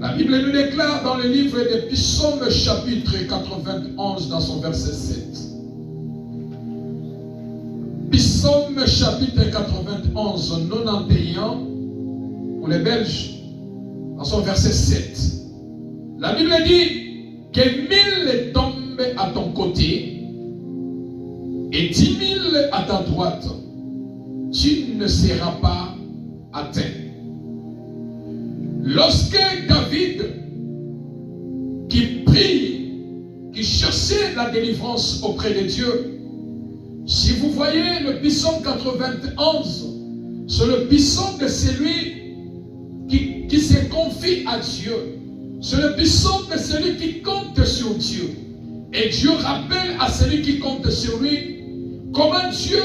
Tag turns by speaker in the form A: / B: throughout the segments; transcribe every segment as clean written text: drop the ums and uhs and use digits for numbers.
A: La Bible nous déclare dans le livre des Psaumes chapitre 91 dans son verset 7. Psaume chapitre 91, 91 pour les Belges, dans son verset 7. La Bible dit que 1000 tombent à ton côté et 10 000 à ta droite, tu ne seras pas atteint. Lorsque David, qui prie, qui cherchait la délivrance auprès de Dieu, si vous voyez le psaume 91, c'est le psaume de celui qui se confie à Dieu. C'est le psaume de celui qui compte sur Dieu. Et Dieu rappelle à celui qui compte sur lui comment Dieu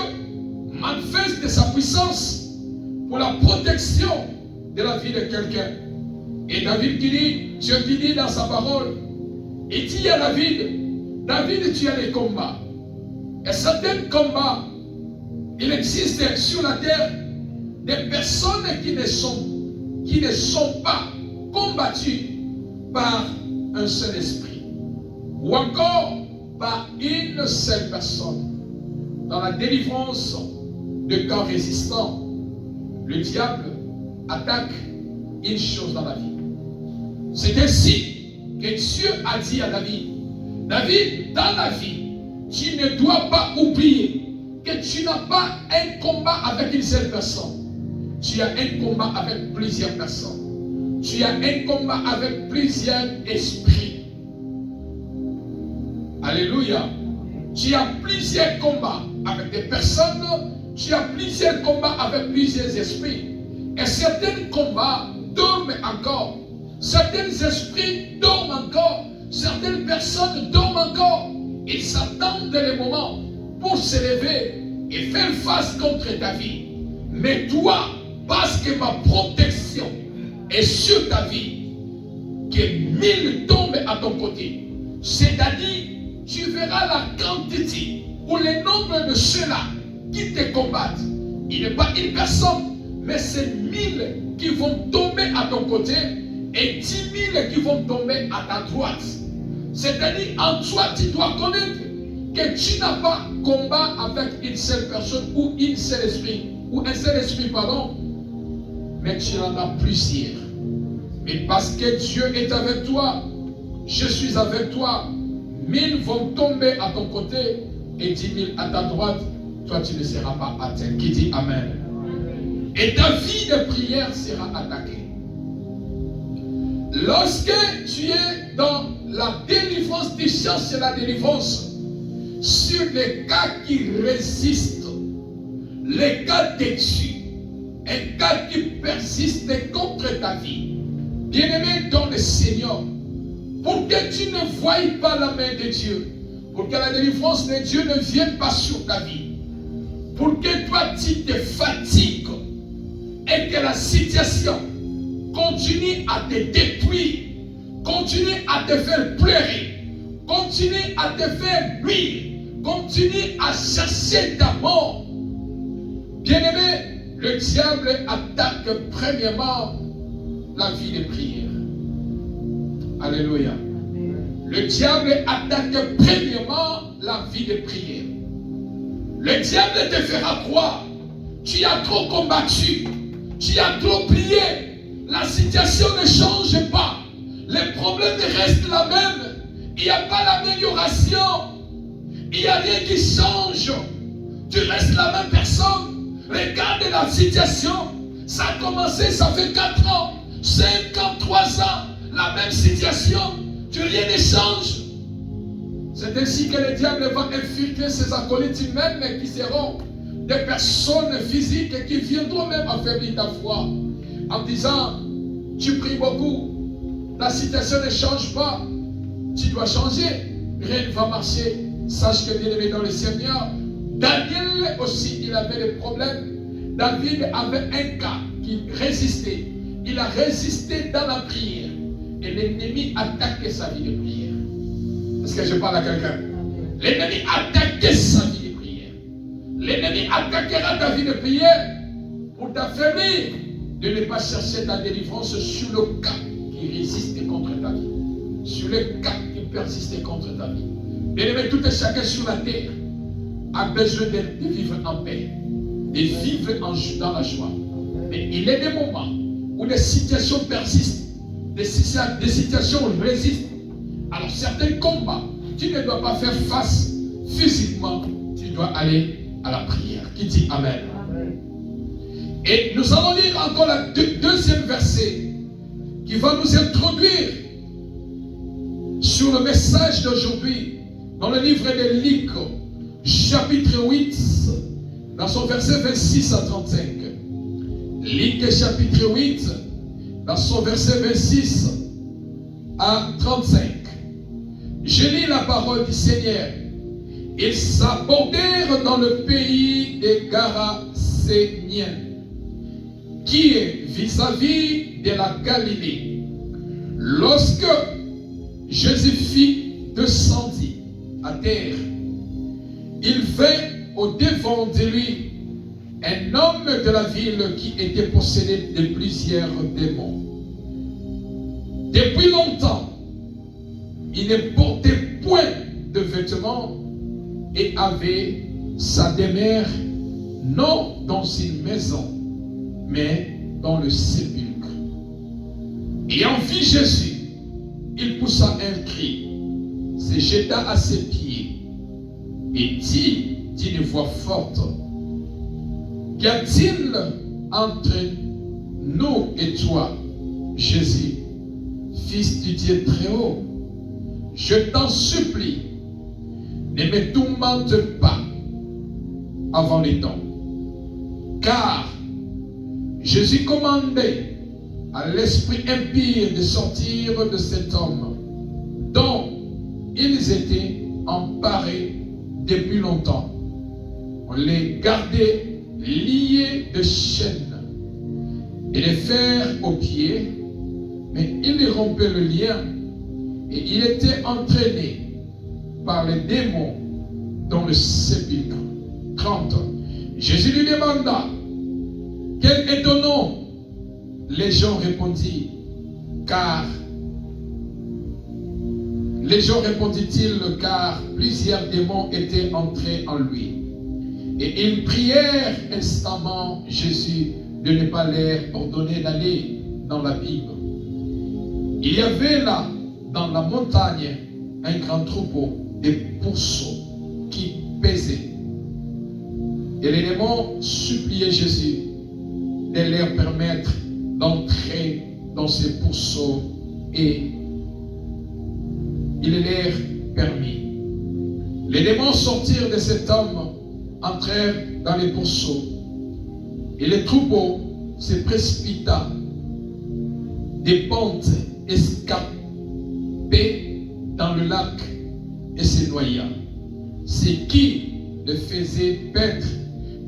A: manifeste sa puissance pour la protection de la vie de quelqu'un. Et David qui dit, Dieu qui dit dans sa parole, il dit à David, David, tu as des combats. Et certains combats, il existe sur la terre des personnes qui ne sont pas combattues par un seul esprit, ou encore par une seule personne. Dans la délivrance de corps résistants, le diable attaque une chose dans la vie. C'est ainsi que Dieu a dit à David, David, dans la vie, tu ne dois pas oublier que tu n'as pas un combat avec une seule personne. Tu as un combat avec plusieurs personnes. Tu as un combat avec plusieurs esprits. Alléluia. Tu as plusieurs combats avec des personnes. Tu as plusieurs combats avec plusieurs esprits. Et certains combats dorment encore. Certains esprits dorment encore. Certaines personnes dorment encore. Ils s'attendent les moments pour se lever et faire face contre ta vie. Mais toi, parce que ma protection est sur ta vie, que 1000 tombent à ton côté, c'est-à-dire tu verras la quantité ou le nombre de ceux-là qui te combattent. Il n'est pas une personne, mais c'est 1000 qui vont tomber à ton côté et 10 000 qui vont tomber à ta droite. C'est-à-dire, en toi, tu dois connaître que tu n'as pas combat avec une seule personne ou un seul esprit, pardon, mais tu en as plusieurs. Mais parce que Dieu est avec toi, je suis avec toi, 1000 vont tomber à ton côté et 10 000 à ta droite, toi tu ne seras pas atteint. Qui dit Amen? Et ta vie de prière sera attaquée. Lorsque tu es dans la délivrance, tu cherches la délivrance sur les cas qui résistent, les cas têtus, un cas qui persiste contre ta vie. Bien-aimé dans le Seigneur, pour que tu ne voies pas la main de Dieu, pour que la délivrance de Dieu ne vienne pas sur ta vie, pour que toi tu te fatigues et que la situation continue à te détruire, continue à te faire pleurer, continue à te faire nuire, continue à chercher ta mort. Bien-aimé, le diable attaque premièrement la vie de prière. Alléluia. Le diable attaque premièrement la vie de prière. Le diable te fera croire, tu as trop combattu, tu as trop prié. La situation ne change pas. Les problèmes restent la même. Il n'y a pas l'amélioration. Il n'y a rien qui change. Tu restes la même personne. Regarde la situation. Ça a commencé, ça fait 4 ans, 5 ans, 3 ans. La même situation. Rien ne change. C'est ainsi que le diable va infiltrer ses acolytes humains qui seront des personnes physiques et qui viendront même affaiblir ta foi. En disant, tu pries beaucoup, la situation ne change pas, tu dois changer, rien ne va marcher. Sache que bien aimé dans le Seigneur, Daniel aussi, il avait des problèmes. David avait un cas qui résistait. Il a résisté dans la prière. Et l'ennemi attaquait sa vie de prière. Est-ce que je parle à quelqu'un? L'ennemi attaquait sa vie de prière. L'ennemi attaquera ta vie de prière pour t'affaiblir, de ne pas chercher ta délivrance sur le cas qui qui résistent contre ta vie, sur les cas qui persistent contre ta vie. Bien-aimé, tout et chacun sur la terre a besoin de vivre en paix, de vivre dans la joie. Mais il y a des moments où les situations persistent, des situations résistent. Alors certains combats, tu ne dois pas faire face physiquement, tu dois aller à la prière. Qui dit Amen? Amen. Et nous allons lire encore le deuxième verset qui va nous introduire sur le message d'aujourd'hui dans le livre de Luc, chapitre 8, dans son verset 26 à 35. Luc chapitre 8, dans son verset 26 à 35. Je lis la parole du Seigneur. Ils s'abordèrent dans le pays des Garaséniens, qui est vis-à-vis de la Galilée. Lorsque Jésus descendit à terre, il vint au-devant de lui un homme de la ville qui était possédé de plusieurs démons. Depuis longtemps, il ne portait point de vêtements et avait sa demeure non dans une maison, mais dans le sépulcre. Ayant vu Jésus, il poussa un cri, se jeta à ses pieds et dit d'une voix forte: qu'y a-t-il entre nous et toi, Jésus, Fils du Dieu très haut? Je t'en supplie, ne me tourmente pas avant les temps. Car Jésus commandait à l'esprit impie de sortir de cet homme dont ils étaient emparés depuis longtemps. On les gardait liés de chaînes et les fers aux pieds, mais il rompait le lien et il était entraîné par les démons dans le sépulcre. 30. Jésus lui demanda: quel est ton nom? Les gens répondirent, car plusieurs démons étaient entrés en lui. Et ils prièrent instamment Jésus de ne pas leur ordonner d'aller dans la Bible. Il y avait là, dans la montagne, un grand troupeau de pourceaux qui pesaient. Et les démons suppliaient Jésus de leur permettre d'entrer dans ces pourceaux, et il leur permit. Les démons sortirent de cet homme, entrèrent dans les pourceaux, et le troupeau se précipita des pentes escarpées dans le lac et se noya. Ce qui le faisait paître,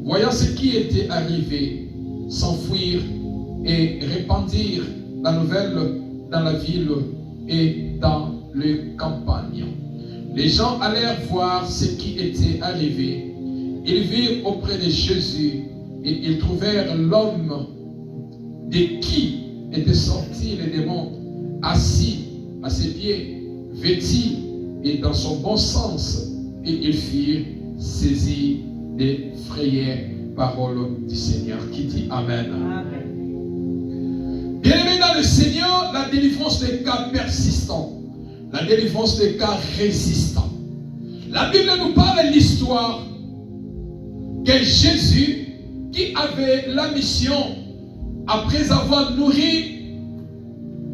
A: voyant ce qui était arrivé, s'enfuir et répandirent la nouvelle dans la ville et dans les campagnes. Les gens allèrent voir ce qui était arrivé. Ils virent auprès de Jésus et ils trouvèrent l'homme de qui étaient sortis les démons, assis à ses pieds, vêtu et dans son bon sens, et ils furent saisis des frayeurs paroles du Seigneur. Qui dit Amen. Amen. Bien-aimés dans le Seigneur, la délivrance des cas persistants, la délivrance des cas résistants. La Bible nous parle de l'histoire que Jésus, qui avait la mission, après avoir nourri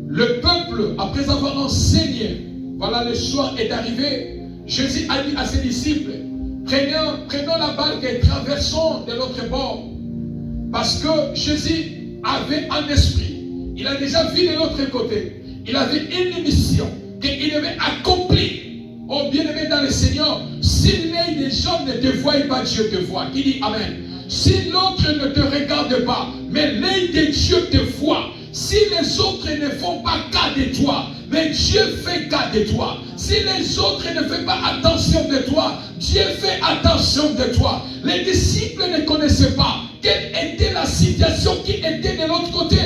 A: le peuple, après avoir enseigné, voilà, le soir est arrivé, Jésus a dit à ses disciples: prenons la barque et traversons de l'autre bord. Parce que Jésus avait un esprit. Il a déjà vu de l'autre côté. Il avait une mission qu'il devait accomplir. Oh, bien-aimé dans le Seigneur, si l'œil des gens ne te voit pas, Dieu te voit. Qui dit Amen. Si l'autre ne te regarde pas, mais l'œil de Dieu te voit. Si les autres ne font pas cas de toi, mais Dieu fait cas de toi. Si les autres ne font pas attention de toi, Dieu fait attention de toi. Les disciples ne connaissaient pas quelle était la situation qui était de l'autre côté.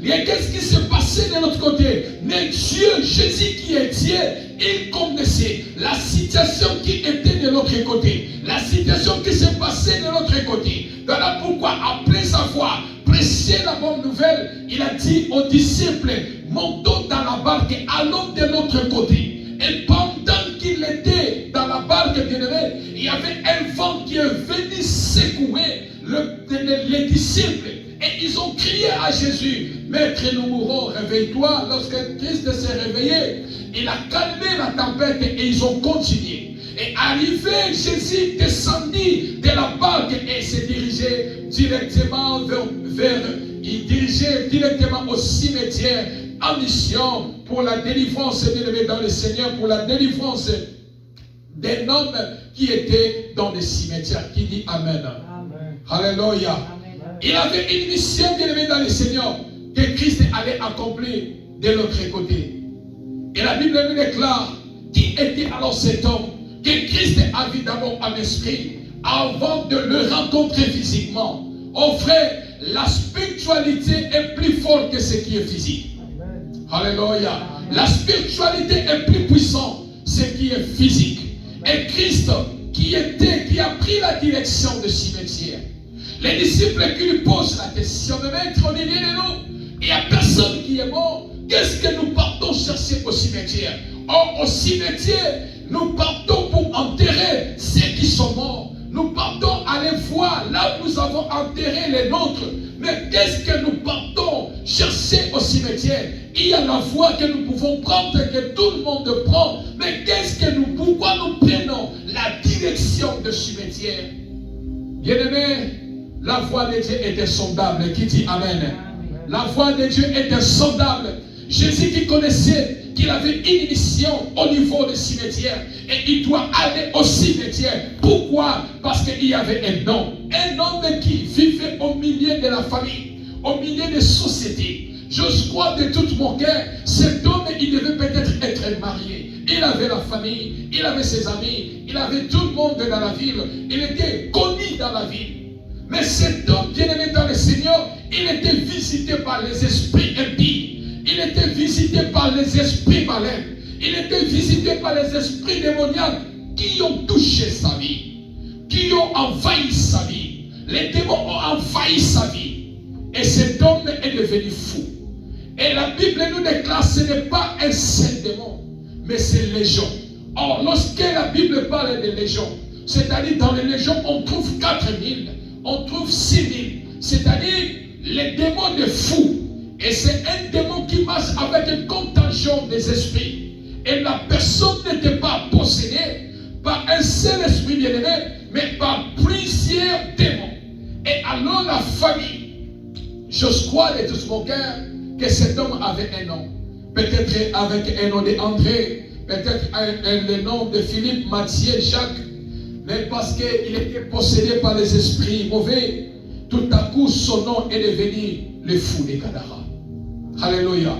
A: Et qu'est-ce qui s'est passé de l'autre côté? Mais Dieu, Jésus qui est Dieu, il connaissait la situation qui était de l'autre côté. La situation qui s'est passée de l'autre côté. Voilà pourquoi, après avoir prêché la bonne nouvelle, il a dit aux disciples, montons dans la barque et allons de l'autre côté. Et pendant qu'il était dans la barque, il y avait un vent qui est venu secouer les disciples. Et ils ont crié à Jésus, Maître, nous mourrons, réveille-toi. Lorsque Christ s'est réveillé, il a calmé la tempête et ils ont continué. Et arrivé, Jésus descendit de la barque et s'est dirigé directement il dirigeait directement au cimetière en mission pour la délivrance, bien-aimé dans le Seigneur, pour la délivrance d'un homme qui était dans le cimetière. Qui dit Amen. Amen. Alléluia. Amen. Il avait une mission, bien-aimé dans le Seigneur, que Christ allait accomplir de l'autre côté. Et la Bible nous déclare qui était alors cet homme que Christ a vu d'abord en esprit avant de le rencontrer physiquement. Oh frère, la spiritualité est plus forte que ce qui est physique. Amen. Alléluia. Amen. La spiritualité est plus puissante que ce qui est physique. Amen. Et Christ qui a pris la direction du cimetière. Les disciples qui lui posent la question, mais maître, on est bien de nous. Il n'y a personne qui est mort. Qu'est-ce que nous partons chercher au cimetière? Or, au cimetière, nous partons pour enterrer ceux qui sont morts. Nous partons aller voir là où nous avons enterré les nôtres. Mais qu'est-ce que nous partons chercher au cimetière? Il y a la voie que nous pouvons prendre, que tout le monde prend. Mais pourquoi nous prenons la direction du cimetière? Bien-aimé, la voie de Dieu est insondable. Qui dit Amen? La voie de Dieu est insondable. Jésus qui connaissait qu'il avait une mission au niveau du cimetière et il doit aller au cimetière. Pourquoi? Parce qu'il y avait un homme qui vivait au milieu de la famille, au milieu des sociétés. Je crois de tout mon cœur, cet homme, il devait peut-être être marié. Il avait la famille, il avait ses amis, il avait tout le monde dans la ville. Il était connu dans la ville. Mais cet homme bien-aimé dans le Seigneur, il était visité par les esprits impies. Il était visité par les esprits malins. Il était visité par les esprits démoniaques qui ont touché sa vie, qui ont envahi sa vie. Les démons ont envahi sa vie. Et cet homme est devenu fou. Et la Bible nous déclare que ce n'est pas un seul démon, mais c'est légion. Or, lorsque la Bible parle de légion, c'est-à-dire dans les légions, on trouve 4000, on trouve 6000, c'est-à-dire les démons de fous. Et c'est un démon qui marche avec un contingent des esprits. Et la personne n'était pas possédée par un seul esprit bien-aimé, mais par plusieurs démons. Et alors la famille, je crois de tout mon cœur que cet homme avait un nom. Peut-être avec un nom d'André, peut-être le nom de Philippe, Matthieu, Jacques. Mais parce qu'il était possédé par les esprits mauvais, tout à coup son nom est devenu le fou des Gadara. Alléluia.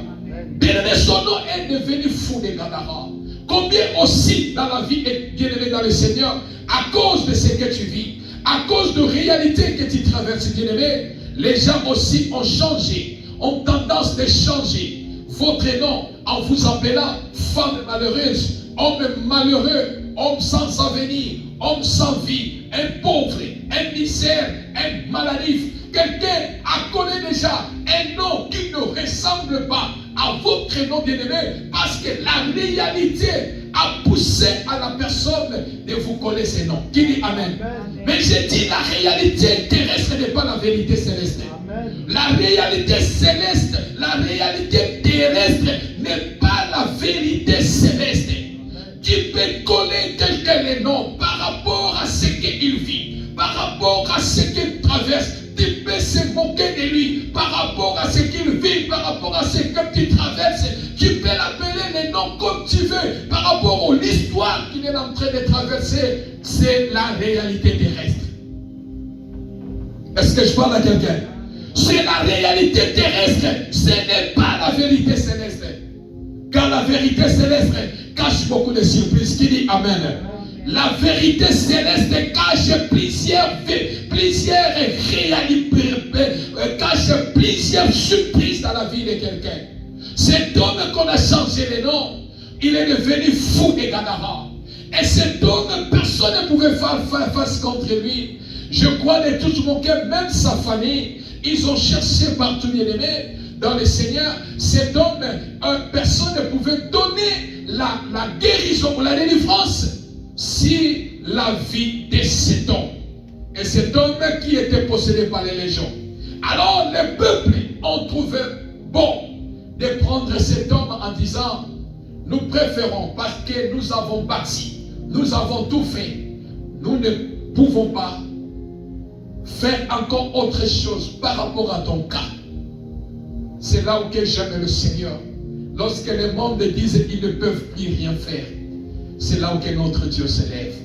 A: Bien-aimé, son nom est devenu fou des Gadara. Combien aussi dans la vie est bien-aimé dans le Seigneur, à cause de ce que tu vis, à cause de réalités que tu traverses, bien-aimé, les gens aussi ont changé, ont tendance de changer votre nom en vous appelant femme malheureuse, homme malheureux, homme sans avenir, homme sans vie, un pauvre, un misère, un maladif. Quelqu'un a connu déjà un nom qui ne ressemble pas à votre nom bien-aimé parce que la réalité a poussé à la personne de vous coller ces noms. Qui dit Amen? Amen. Mais j'ai dit la réalité terrestre n'est pas la vérité céleste. Amen. La réalité céleste, la réalité terrestre n'est pas la vérité céleste. Amen. Tu peux coller quelqu'un les noms par rapport à ce qu'il vit, par rapport à ce qu'il traverse. Tu peux se moquer de lui par rapport à ce qu'il vit, par rapport à ce que tu traverses. Tu peux l'appeler les noms comme tu veux, par rapport à l'histoire qu'il est en train de traverser. C'est la réalité terrestre. Est-ce que je parle à quelqu'un? C'est la réalité terrestre. Ce n'est pas la vérité céleste. Car la vérité céleste cache beaucoup de surprises. Qui dit Amen? La vérité céleste cache plusieurs surprises dans la vie de quelqu'un. Cet homme qu'on a changé les noms, il est devenu fou de Gadara. Et cet homme, personne ne pouvait faire face contre lui. Je crois de tout mon cœur, même sa famille, ils ont cherché partout, bien aimé, dans le Seigneur. Cet homme, personne ne pouvait donner la guérison ou la délivrance si la vie de cet homme. Et cet homme qui était possédé par les légions. Alors les peuples ont trouvé bon de prendre cet homme en disant, nous préférons parce que nous avons bâti, nous avons tout fait, nous ne pouvons pas faire encore autre chose par rapport à ton cas. C'est là où j'aime le Seigneur. Lorsque les mondes disent qu'ils ne peuvent plus rien faire, c'est là où notre Dieu s'élève.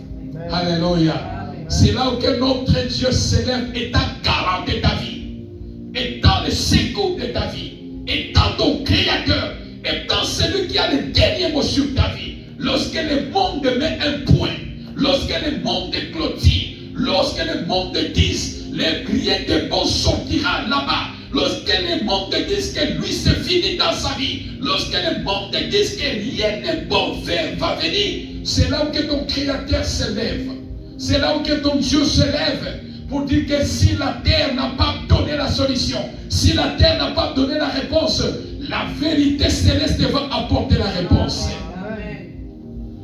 A: Alléluia. C'est là où notre Dieu s'élève, étant garant de ta vie, étant le secours de ta vie, étant ton créateur, étant celui qui a le dernier mot sur ta vie. Lorsque le monde met un point, lorsque le monde clôture, lorsque le monde dit rien de bon sortira là-bas, lorsque le monde dit que lui c'est fini dans sa vie, lorsque le monde dit que rien de bon va venir, c'est là où ton créateur se lève. C'est là où ton Dieu se lève pour dire que si la terre n'a pas donné la solution, si la terre n'a pas donné la réponse, la vérité céleste va apporter la réponse.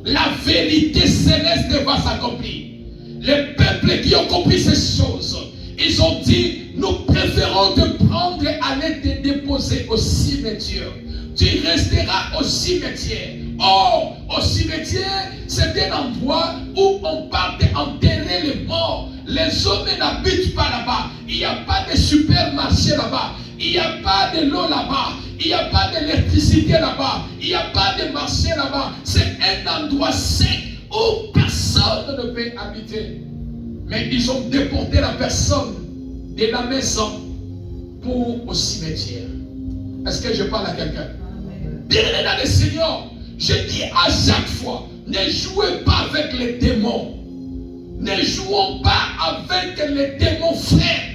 A: La vérité céleste va s'accomplir. Les peuples qui ont compris ces choses, ils ont dit, nous préférons te prendre, aller te déposer au cimetière. Tu resteras au cimetière. Oh, au cimetière, c'est un endroit où on part d'enterrer les morts. Les hommes n'habitent pas là-bas. Il n'y a pas de supermarché là-bas. Il n'y a pas de l'eau là-bas. Il n'y a pas d'électricité là-bas. Il n'y a pas de marché là-bas. C'est un endroit sec où personne ne peut habiter. Mais ils ont déporté la personne de la maison pour au cimetière. Est-ce que je parle à quelqu'un? Bien-aimé dans le Seigneur, je dis à chaque fois, ne jouez pas avec les démons. Ne jouons pas avec les démons frères.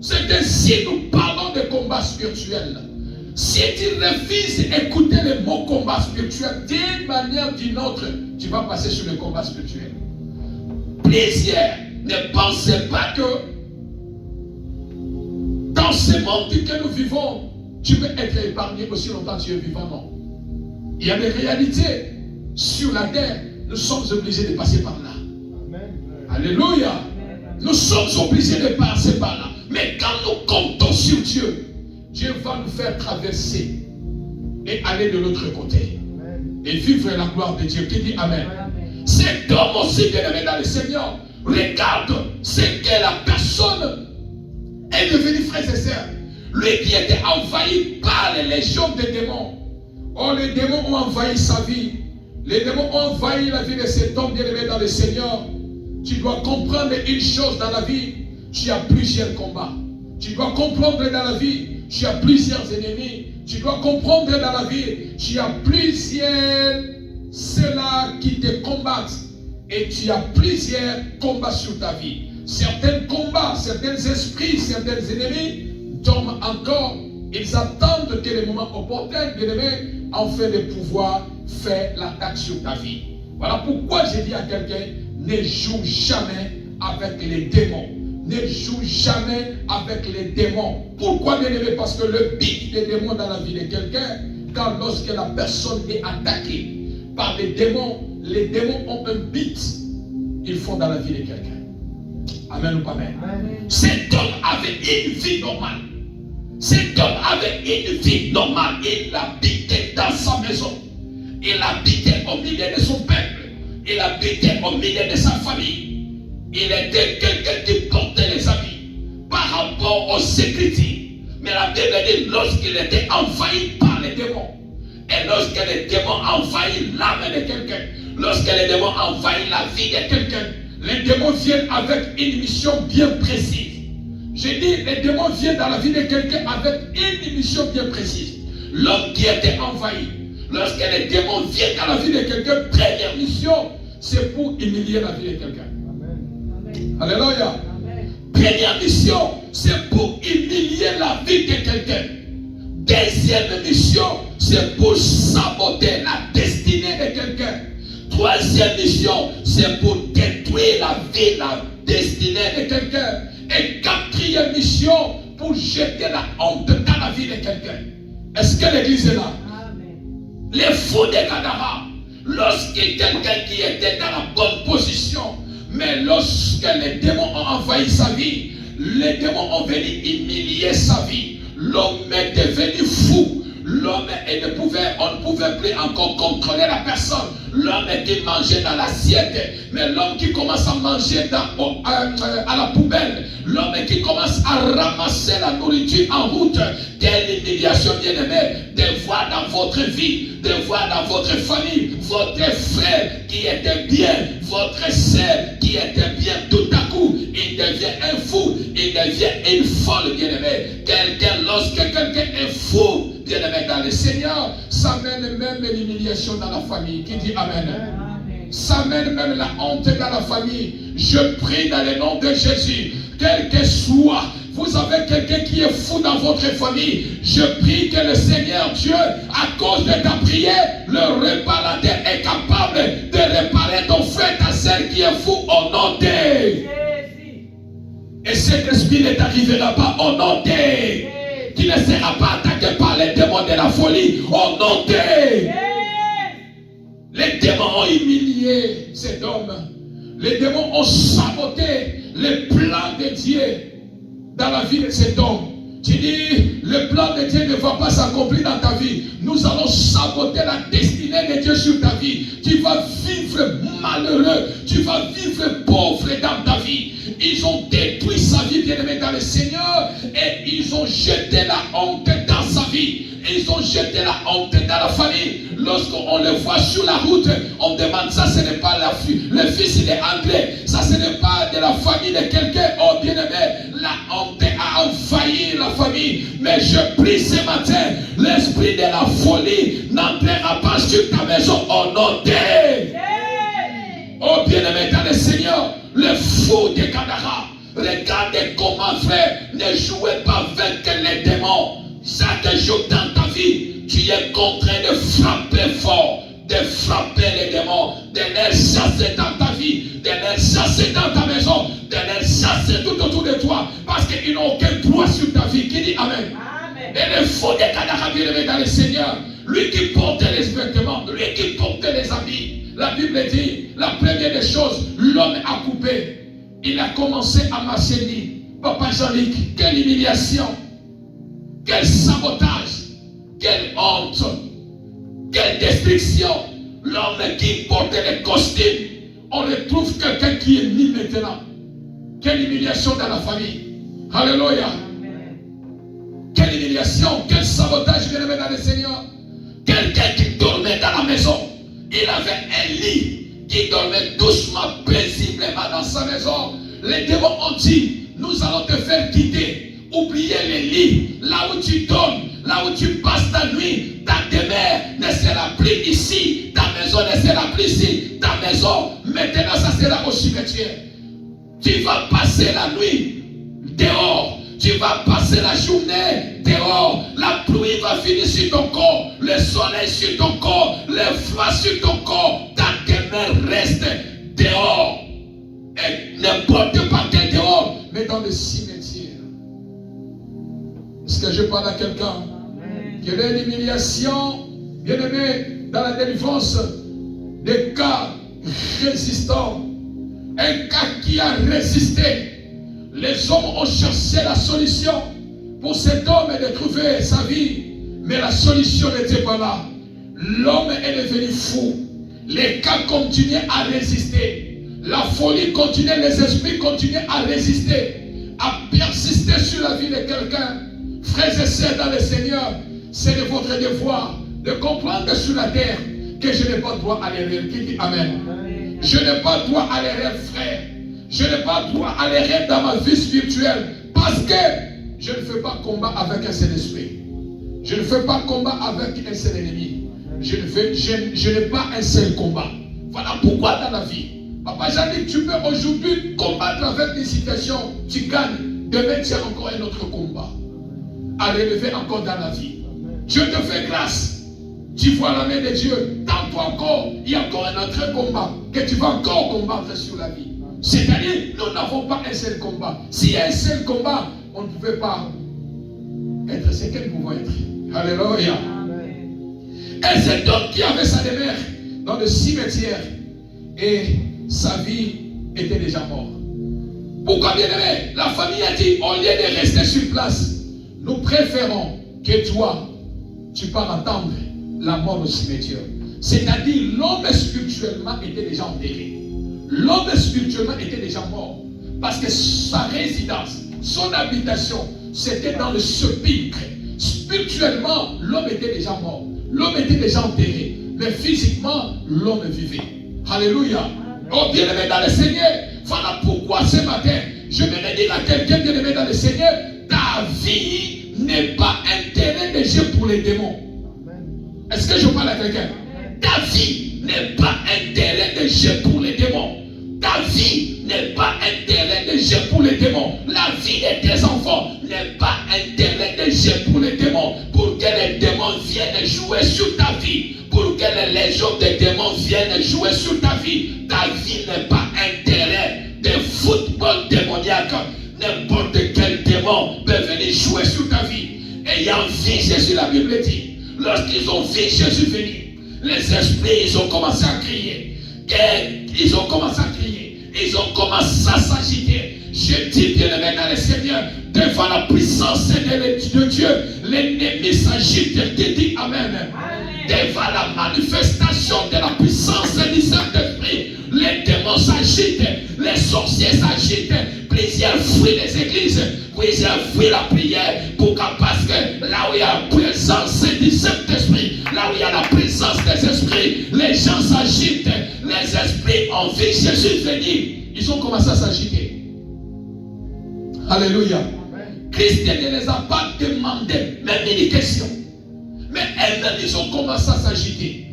A: C'est ainsi que nous parlons de combat spirituel. Si tu refuses d'écouter les mots combat spirituel, d'une manière ou d'une autre, tu vas passer sur le combat spirituel. Plusieurs ne pensez pas que dans ce monde que nous vivons, tu peux être épargné aussi longtemps que tu es vivant. Non. Il y a des réalités sur la terre. Nous sommes obligés de passer par là. Amen. Alléluia. Amen. Nous sommes obligés de passer par là. Mais quand nous comptons sur Dieu, Dieu va nous faire traverser et aller de l'autre côté. Amen. Et vivre la gloire de Dieu. Qui dit Amen. Amen. Cet homme aussi bien aimé dans le Seigneur, regarde ce que la personne est devenue, frères et sœurs. Lui qui était envahi par les légions des démons. Oh, les démons ont envahi sa vie. Les démons ont envahi la vie de cet homme bien aimé dans le Seigneur. Tu dois comprendre une chose dans la vie. Tu as plusieurs combats. Tu dois comprendre dans la vie. Tu as plusieurs ennemis. Tu dois comprendre dans la vie. Tu as plusieurs ceux-là qui te combattent. Et tu as plusieurs combats sur ta vie. Certains combats, certains esprits, certains ennemis tombent encore. Ils attendent que le moment opportun, bien aimé, afin de pouvoir faire l'attaque sur ta vie. Voilà pourquoi j'ai dit à quelqu'un, ne joue jamais avec les démons. Ne joue jamais avec les démons. Pourquoi, bien aimé? Parce que le but des démons dans la vie de quelqu'un, quand lorsque la personne est attaquée par les démons ont un but. Ils font dans la vie de quelqu'un. Amen ou pas amen? Amen. Cet homme avait une vie normale. Cet homme avait une vie normale. Il habitait dans sa maison. Il habitait au milieu de son peuple. Il habitait au milieu de sa famille. Il était quelqu'un qui portait les habits par rapport aux sécurités. Mais la Bible dit lorsqu'il était envahi par les démons. Et lorsque les démons envahissent l'âme de quelqu'un, lorsque les démons envahissent la vie de quelqu'un, les démons viennent avec une mission bien précise. J'ai dit, les démons viennent dans la vie de quelqu'un avec une mission bien précise. L'homme qui était envahi, lorsque les démons viennent dans la vie de quelqu'un, première mission, c'est pour humilier la vie de quelqu'un. Alléluia. Première mission, c'est pour humilier la vie de quelqu'un. Deuxième mission, c'est pour saboter la destinée de quelqu'un. Troisième mission, c'est pour détruire la vie, la destinée de quelqu'un. Et quatrième mission, pour jeter la honte dans la vie de quelqu'un. Est-ce que l'église est là? Amen. Les fous de Gadara, lorsque quelqu'un qui était dans la bonne position, mais lorsque les démons ont envahi sa vie, les démons ont venu humilier sa vie. L'homme est devenu fou. L'homme, on ne pouvait plus encore contrôler la personne. L'homme qui mangeait dans l'assiette, mais l'homme qui commence à manger à la poubelle, l'homme qui commence à ramasser la nourriture en route. Quelle humiliation, bien-aimé, de voir dans votre vie, de voir dans votre famille, votre frère qui était bien, votre sœur qui était bien, tout à coup, il devient un fou, il devient une folle, bien-aimé. Lorsque quelqu'un est fou, bien-aimé dans le Seigneur, ça mène même l'humiliation dans la famille. Qui dit Amen? Amen. Ça mène même la honte dans la famille. Je prie dans le nom de Jésus, quel que soit, vous avez quelqu'un qui est fou dans votre famille, je prie que le Seigneur Dieu, à cause de ta prière, le réparateur est capable de réparer ton frère, ta soeur qui est fou au nom de Jésus. Et cet esprit ne t'arrivera pas au nom de Jésus. Qui ne sera pas attaqué par les démons de la folie au nom de Jésus. Les démons ont humilié cet homme. Les démons ont saboté les plans de Dieu dans la vie de cet homme. Tu dis, le plan de Dieu ne va pas s'accomplir dans ta vie. Nous allons saboter la destinée de Dieu sur ta vie. Tu vas vivre malheureux. Tu vas vivre pauvre dans ta vie. Ils ont détruit sa vie, bien-aimé dans le Seigneur, et ils ont jeté la honte dans sa vie. Ils ont jeté la honte dans la famille. Lorsqu'on le voit sur la route, on demande, ça ce n'est pas le fils, il est anglais. Ça ce n'est pas de la famille de quelqu'un. Oh bien-aimé, la honte a envahi la famille. Mais je prie ce matin, l'esprit de la folie n'entrera pas sur ta maison au nom de Jésus. Oh bien-aimé dans le Seigneur, le fou de Gadara, regardez comment frère, ne jouez pas avec les démons. Chaque jour dans ta vie, tu es contraint de frapper fort, de frapper les démons, de les chasser dans ta vie, de les chasser dans ta maison, de les chasser tout autour de toi, parce qu'ils n'ont aucun droit sur ta vie. Qui dit Amen? Amen. Et le fou de Gadara, bien-aimé dans le Seigneur, lui qui portait les vêtements, lui qui portait les habits, la Bible dit, la première des choses, l'homme a coupé. Il a commencé à marcher nu. Papa Jean-Luc, quelle humiliation, quel sabotage, quelle honte, quelle destruction. L'homme qui portait les costumes, on retrouve quelqu'un qui est nu maintenant. Quelle humiliation dans la famille. Alléluia. Quelle humiliation, quel sabotage, bien-aimé dans le Seigneur. Quelqu'un qui dormait dans la maison. Il avait un lit qui dormait doucement, paisiblement dans sa maison. Les démons ont dit, nous allons te faire quitter. Oubliez les lits, là où tu dors, là où tu passes ta nuit. Ta demeure ne sera plus ici. Ta maison ne sera plus ici. Ta maison, maintenant, ça sera au cimetière. Tu vas passer la nuit dehors. Tu vas passer la journée dehors. La pluie va finir sur ton corps. Le soleil sur ton corps. Le froid sur ton corps. Ta demeure reste dehors. Et n'importe pas quel dehors, mais dans le cimetière. Est-ce que je parle à quelqu'un? Quelle est l'humiliation, bien aimé, dans la délivrance des cas résistants? Un cas qui a résisté. Les hommes ont cherché la solution pour cet homme de trouver sa vie. Mais la solution n'était pas là. L'homme est devenu fou. Les cas continuaient à résister. La folie continuait, les esprits continuaient à résister, à persister sur la vie de quelqu'un. Frères et sœurs dans le Seigneur, c'est de votre devoir de comprendre sur la terre que je n'ai pas droit à l'erreur. Qui dit Amen? Je n'ai pas droit à l'erreur, frère. Je n'ai pas droit à l'erreur dans ma vie spirituelle. Parce que je ne fais pas combat avec un seul esprit. Je ne fais pas combat avec un seul ennemi. Je n'ai pas un seul combat. Voilà pourquoi dans la vie, Papa Jean-Luc, tu peux aujourd'hui combattre avec des situations, tu gagnes. Demain, tu as encore un autre combat à relever encore dans la vie. Dieu te fait grâce. Tu vois la main de Dieu. Dans toi encore, il y a encore un autre combat que tu vas encore combattre sur la vie. C'est-à-dire, nous n'avons pas un seul combat. S'il y a un seul combat, on ne pouvait pas être ce que nous pouvons être. Alléluia. Et cet homme qui avait sa demeure dans le cimetière et sa vie était déjà morte. Pourquoi, bien aimé? La famille a dit, au lieu de rester sur place, nous préférons que toi, tu pars attendre la mort au cimetière. C'est-à-dire, l'homme spirituellement était déjà enterré. L'homme spirituellement était déjà mort. Parce que sa résidence, son habitation, c'était dans le sépulcre. Spirituellement, l'homme était déjà mort. L'homme était déjà enterré. Mais physiquement, l'homme vivait. Alléluia. Oh, bien-aimé dans le Seigneur. Voilà pourquoi ce matin, je vais dire à quelqu'un bien-aimé dans le Seigneur, ta vie n'est pas un terrain de jeu pour les démons. Est-ce que je parle à quelqu'un? Ta vie n'est pas un terrain de jeu pour les démons. Ta vie n'est pas un terrain de jeu pour les démons. La vie de tes enfants n'est pas un terrain de jeu pour les démons. Pour que les démons viennent jouer sur ta vie. Pour que les légions des démons viennent jouer sur ta vie. Ta vie n'est pas un terrain de football démoniaque. N'importe quel démon peut venir jouer sur ta vie. Ayant vu Jésus, la Bible dit, lorsqu'ils ont vu Jésus venir, les esprits, ils ont commencé à crier. Ils ont commencé à crier. Ils ont commencé à s'agiter. Je dis bien aimé dans le Seigneur, devant la puissance de Dieu, l'ennemi s'agite. Tu dis Amen. Devant la manifestation de la puissance du Saint-Esprit, les démons s'agitent, les sorciers s'agitent, plusieurs fuient les églises, plusieurs fuient la prière. Pourquoi? Parce que là où il y a la présence du Saint-Esprit, là où il y a la présence des esprits, les gens s'agitent. Les esprits ont vu Jésus venir. Ils ont commencé à s'agiter. Alléluia. Christ ne les a pas demandé même une question. Mais elles-mêmes, ils ont commencé à s'agiter.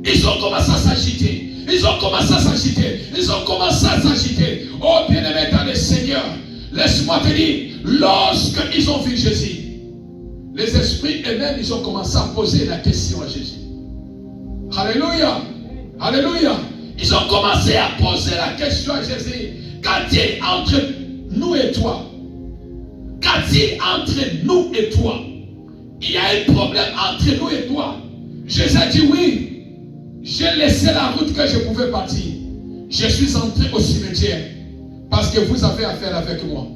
A: Ils ont commencé à s'agiter. Ils ont commencé à s'agiter. Ils ont commencé à s'agiter. Oh bien-aimé dans le Seigneur, laisse-moi te dire, lorsqu'ils ont vu Jésus, les esprits eux-mêmes, ils ont commencé à poser la question à Jésus. Alléluia. Alléluia. Ils ont commencé à poser la question à Jésus. Qu'a-t-il entre nous et toi? Qu'a-t-il entre nous et toi? Il y a un problème entre nous et toi. Jésus a dit oui. J'ai laissé la route que je pouvais partir. Je suis entré au cimetière parce que vous avez affaire avec moi.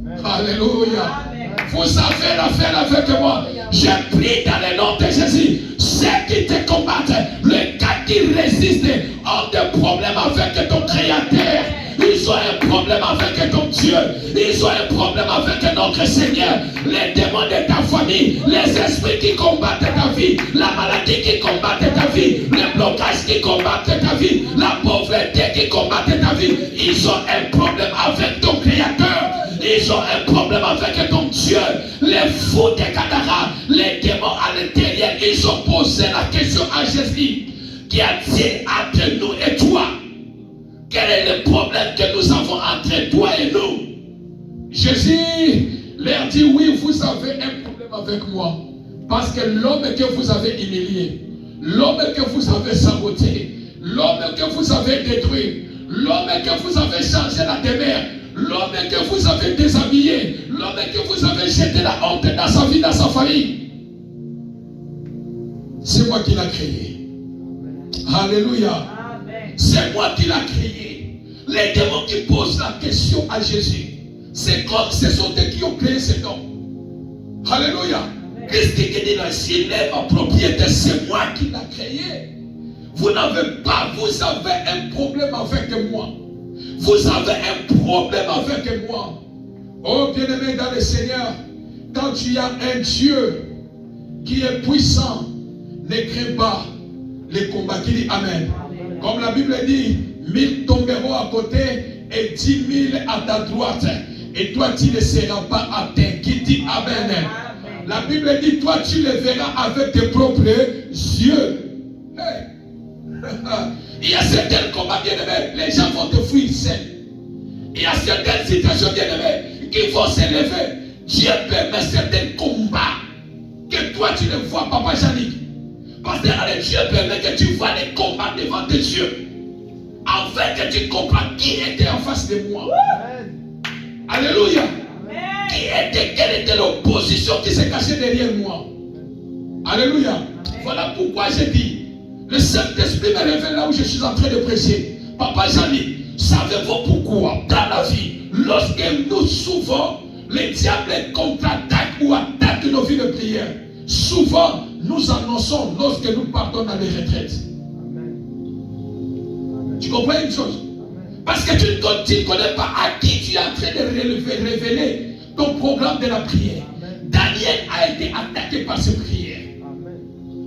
A: Amen. Alléluia. Amen. Vous avez affaire avec moi. Je prie dans le nom de Jésus. Ceux qui te combattent, les gars qui résistent, ont des problèmes avec ton Créateur. Ils ont un problème avec ton Dieu. Ils ont un problème avec notre Seigneur. Les démons de ta famille, les esprits qui combattent ta vie, la maladie qui combat ta vie, les blocages qui combattent ta vie, la pauvreté qui combat ta vie. Ils ont un problème avec ton Créateur. Ils ont un problème avec ton Dieu. Les fous de Gadara, les démons à l'intérieur, ils ont posé la question à Jésus. Qu'y a-t-il entre nous et toi? Quel est le problème que nous avons entre toi et nous? Jésus leur dit, oui, vous avez un problème avec moi. Parce que l'homme que vous avez humilié, l'homme que vous avez saboté, l'homme que vous avez détruit, l'homme que vous avez changé la demeure, l'homme que vous avez déshabillé, l'homme que vous avez jeté la honte dans sa vie, dans sa famille, c'est moi qui l'ai créé. Alléluia. C'est moi qui l'ai créé. Les démons qui posent la question à Jésus, c'est comme ce sont eux qui ont créé cet homme. Alléluia. Qu'est-ce qui dit là? S'il est ma propriété, c'est moi qui l'ai créé. Vous n'avez pas, vous avez un problème avec moi. Vous avez un problème avec moi. Oh bien-aimé dans le Seigneur, quand tu as un Dieu qui est puissant, ne crains pas les combats. Qui dit Amen. Comme la Bible dit, 1000 tomberont à côté et 10 000 à ta droite. Et toi, tu ne seras pas atteint. Qui dit Amen. La Bible dit, toi, tu le verras avec tes propres yeux. Hey. Il y a certains combats, bien-aimés, les gens vont te fuir seuls. Il y a certaines situations, bien-aimés, qui vont s'élever. Dieu permet certains combats que toi tu ne vois pas, Papa Jeannick. Parce que Dieu permet que tu vois les combats devant tes yeux. Afin que tu comprennes qui était en face de moi. Alléluia. Quelle était l'opposition qui s'est cachée derrière moi. Alléluia. Voilà pourquoi j'ai dit, le Saint-Esprit me révèle là où je suis en train de prêcher. Papa Jeannick, savez-vous pourquoi dans la vie, lorsque nous souvent, le diable contre-attaque ou attaque nos vies de prière, souvent nous annonçons lorsque nous partons dans les retraites. Tu comprends une chose? Parce que tu ne connais pas à qui tu es en train de révéler ton programme de la prière. Daniel a été attaqué par ses prières.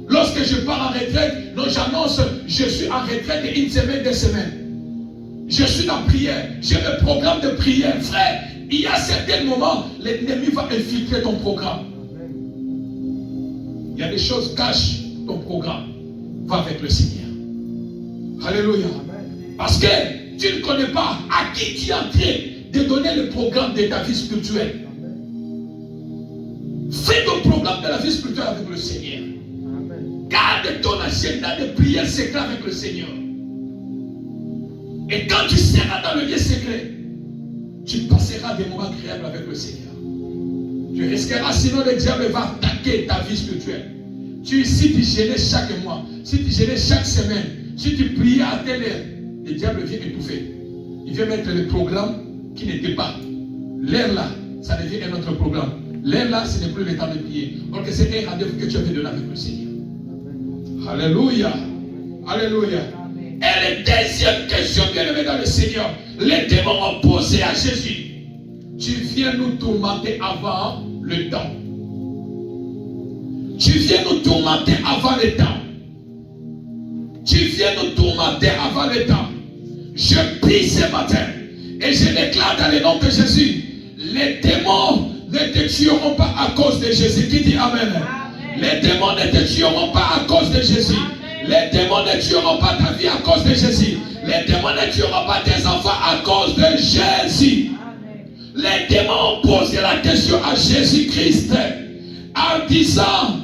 A: Lorsque je pars en retraite, non, j'annonce, je suis en retraite de une semaine, 2 semaines. Je suis en prière, j'ai un programme de prière. Frère, il y a certains moments, l'ennemi va infiltrer ton programme. Il y a des choses cachent ton programme. Va avec le Seigneur. Alléluia. Parce que tu ne connais pas à qui tu es en train de donner le programme de ta vie spirituelle. Fais ton programme de la vie spirituelle avec le Seigneur. Garde ton agenda de prière secret avec le Seigneur. Et quand tu seras dans le lieu secret, tu passeras des moments agréables avec le Seigneur. Tu risqueras, sinon le diable va attaquer ta vie spirituelle. Si tu gênais chaque mois, si tu gênais chaque semaine, si tu priais à telle heure, le diable vient étouffer. Il vient mettre le programme qui n'était pas. L'heure là, ça devient un autre programme. L'heure là, ce n'est plus le temps de prier. Donc c'est un rendez-vous que tu avais donné avec le Seigneur. Alléluia. Alléluia. Et la deuxième question, bien-aimé dans le Seigneur, les démons ont posé à Jésus. Tu viens nous tourmenter avant le temps. Tu viens nous tourmenter avant le temps. Tu viens nous tourmenter avant le temps. Je prie ce matin et je déclare dans le nom de Jésus, les démons ne te tueront pas à cause de Jésus. Qui dit Amen? Les démons ne te tueront pas à cause de Jésus. Les démons ne tueront pas ta vie à cause de Jésus. Les démons ne tueront pas tes enfants à cause de Jésus. Les démons ont posé la question à Jésus-Christ en disant,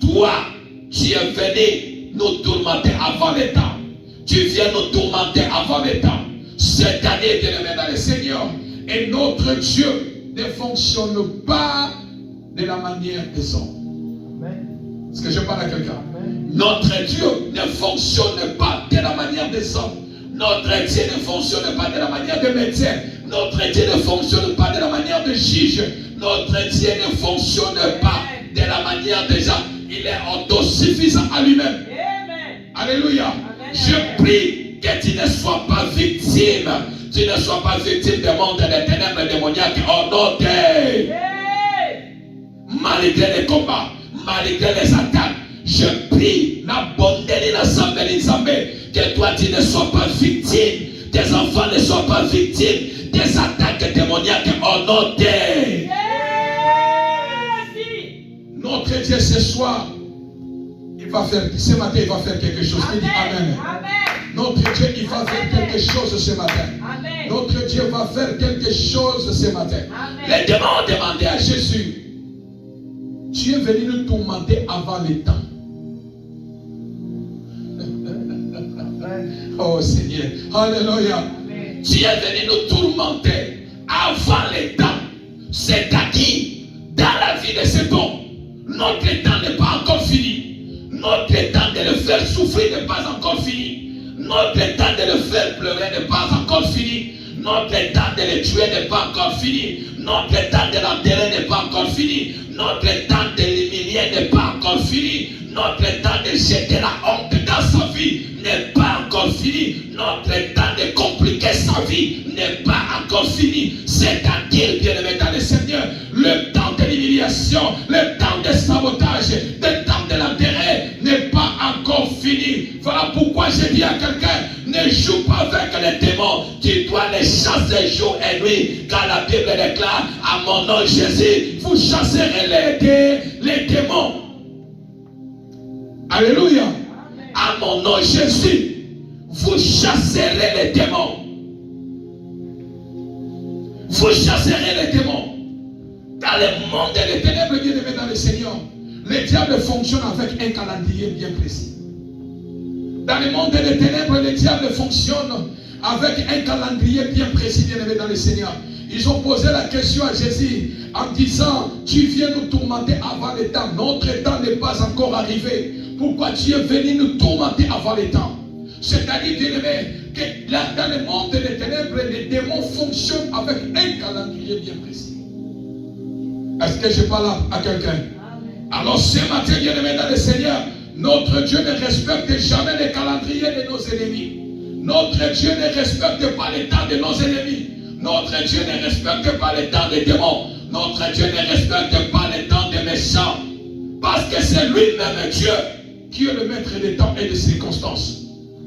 A: toi, tu es venu nous tourmenter avant le temps. Tu viens nous tourmenter avant le temps. Cette année, bien-aimé dans le Seigneur, et notre Dieu ne fonctionne pas de la manière des hommes. Est-ce que je parle à quelqu'un? Notre Dieu ne fonctionne pas de la manière des hommes. Notre Dieu ne fonctionne pas de la manière de médecin. Notre Dieu ne fonctionne pas de la manière de juge. Notre Dieu ne fonctionne pas de la manière des gens. Il est autosuffisant à lui-même. Alléluia. Je prie que tu ne sois pas victime. Tu ne sois pas victime des mondes des ténèbres démoniaques. Oh non, malgré les combats, malgré les attaques, je prie la bonté de la que toi tu ne sois pas victime, tes enfants ne soient pas victimes des attaques démoniaques. Oh non, notre Dieu ce soir, il va faire, ce matin il va faire quelque chose. Il dit Amen. Notre Dieu il va faire quelque chose ce matin. Notre Dieu va faire quelque chose ce matin. Les démons ont demandé à Jésus, tu es venu nous tourmenter avant les temps. Oh Seigneur, alléluia. Tu es venu nous tourmenter avant les temps. C'est-à-dire, dans la vie de cet homme, notre temps n'est pas encore fini. Notre temps de le faire souffrir n'est pas encore fini. Notre temps de le faire pleurer n'est pas encore fini. Notre temps de le tuer n'est pas encore fini. Notre temps de l'enterrer n'est pas encore fini. Notre temps de l'humilier n'est pas encore fini. Notre temps de jeter la honte dans sa vie n'est pas encore fini. Notre temps de compliquer sa vie n'est pas encore fini. C'est-à-dire, bien-aimé dans le Seigneur, le temps de l'humiliation, le temps de sabotage, le temps de l'intérêt n'est pas encore fini. Voilà pourquoi je dis à quelqu'un, ne joue pas avec les démons. Tu dois les chasser jour et nuit. Car la Bible déclare, à mon nom Jésus, vous chasserez les démons. Alléluia. À mon nom Jésus, vous chasserez les démons. Vous chasserez les démons. Dans le monde des ténèbres, bien aimé dans le Seigneur, le diable fonctionne avec un calendrier bien précis. Dans le monde des ténèbres, le diable fonctionne avec un calendrier bien précis, bien aimé dans le Seigneur. Ils ont posé la question à Jésus en disant, tu viens nous tourmenter avant le temps. Notre temps n'est pas encore arrivé. Pourquoi tu es venu nous tourmenter avant le temps? C'est-à-dire, bien aimé, que là, dans le monde des ténèbres, les démons fonctionnent avec un calendrier bien précis. Est-ce que je parle à quelqu'un? Alors ce matin, bien aimé dans le Seigneur, notre Dieu ne respecte jamais le calendrier de nos ennemis. Notre Dieu ne respecte pas le temps de nos ennemis. Notre Dieu ne respecte pas le temps des démons. Notre Dieu ne respecte pas le temps des méchants. Parce que c'est lui-même Dieu qui est le maître des temps et des circonstances.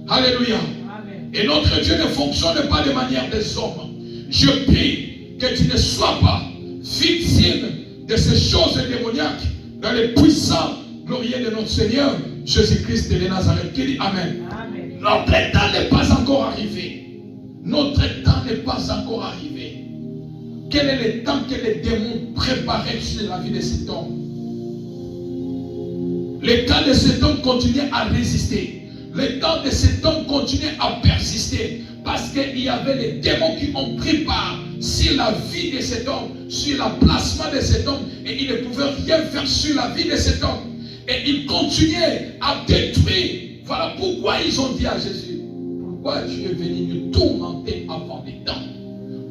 A: Alléluia. Amen. Et notre Dieu ne fonctionne pas de manière des hommes. Je prie que tu ne sois pas victime de ces choses démoniaques dans les puissants glorieux de notre Seigneur Jésus-Christ de Nazareth. Qui dit Amen. Amen. Notre temps n'est pas encore arrivé. Notre temps n'est pas encore arrivé. Quel est le temps que les démons préparaient sur la vie de cet homme? Le temps de cet homme continuait à résister. Le temps de cet homme continuait à persister. Parce qu'il y avait les démons qui ont pris part sur la vie de cet homme, sur le placement de cet homme. Et ils ne pouvaient rien faire sur la vie de cet homme. Et ils continuaient à détruire. Voilà pourquoi ils ont dit à Jésus, pourquoi tu es venu nous tourmenter avant les temps?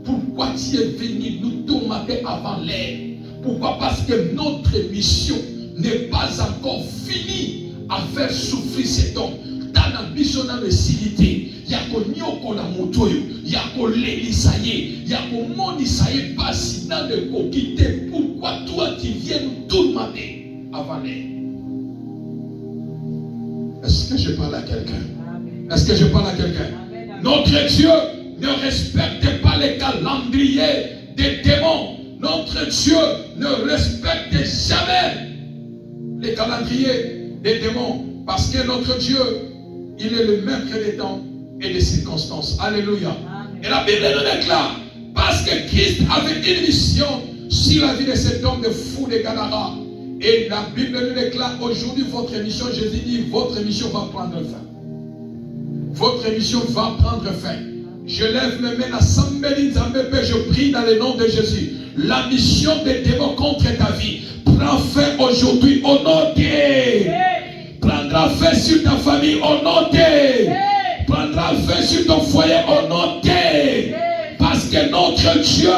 A: Pourquoi tu es venu nous tourmenter avant l'heure? Pourquoi? Parce que notre mission n'est pas encore finie à faire souffrir cet homme. Dans la mission dans le silité, il y a qu'on nyoko la motoyo, il y a qu'on l'elisaye, il y a qu'on monisaye passi dans le coquité. Pourquoi toi tu viens nous tourmenter avant l'heure? Est-ce que je parle à quelqu'un? Est-ce que je parle à quelqu'un? Notre Dieu ne respecte pas les calendriers des démons. Notre Dieu ne respecte jamais les calendriers des démons. Parce que notre Dieu, il est le maître des temps et des circonstances. Alléluia. Amen. Et la Bible nous déclare, parce que Christ avait une mission sur la vie de cet homme de fou de Gadara. Et la Bible nous déclare aujourd'hui votre mission. Jésus dit, votre mission va prendre fin. Votre mission va prendre fin. Je lève mes mains à Sambeli Zambébé, je prie dans le nom de Jésus. La mission des démons contre ta vie prend fin aujourd'hui au nom de... Prendra fin sur ta famille au nom de... Prendra fin sur ton foyer au nom de... Parce que notre Dieu,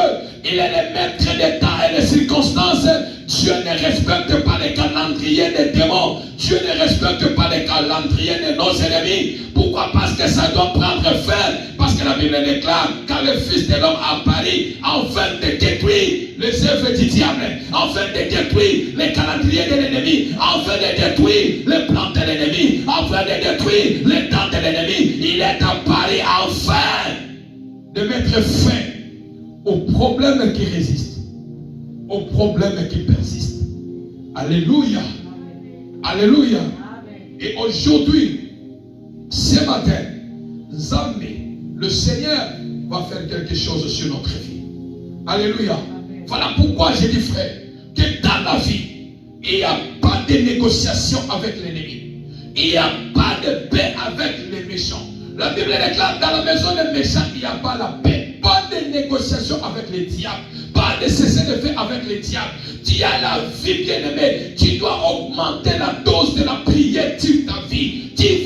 A: il est le maître des temps et des circonstances. Dieu ne respecte pas les calendriers des démons. Dieu ne respecte pas les calendriers de nos ennemis. Pourquoi? Parce que ça doit prendre fin. Parce que la Bible déclare, quand le Fils de l'homme apparaît, afin de détruire les œuvres du diable, afin de détruire les calendriers de l'ennemi, afin de détruire les plans de l'ennemi, afin de détruire les temps de l'ennemi, il est apparu enfin de mettre fin aux problèmes qui résistent, aux problèmes qui persistent. Alléluia. Alléluia. Et aujourd'hui, ce matin, Zambé, le Seigneur va faire quelque chose sur notre vie. Alléluia. Voilà pourquoi j'ai dit, frère, que dans la vie, il n'y a pas de négociation avec l'ennemi. Il n'y a pas de paix avec les méchants. La Bible déclare, dans la maison des méchants, il n'y a pas la paix. Pas de négociation avec les diables. Pas de cesser de faire avec les diables. Tu as la vie bien-aimée. Tu dois augmenter la dose de la prière sur ta vie. Tu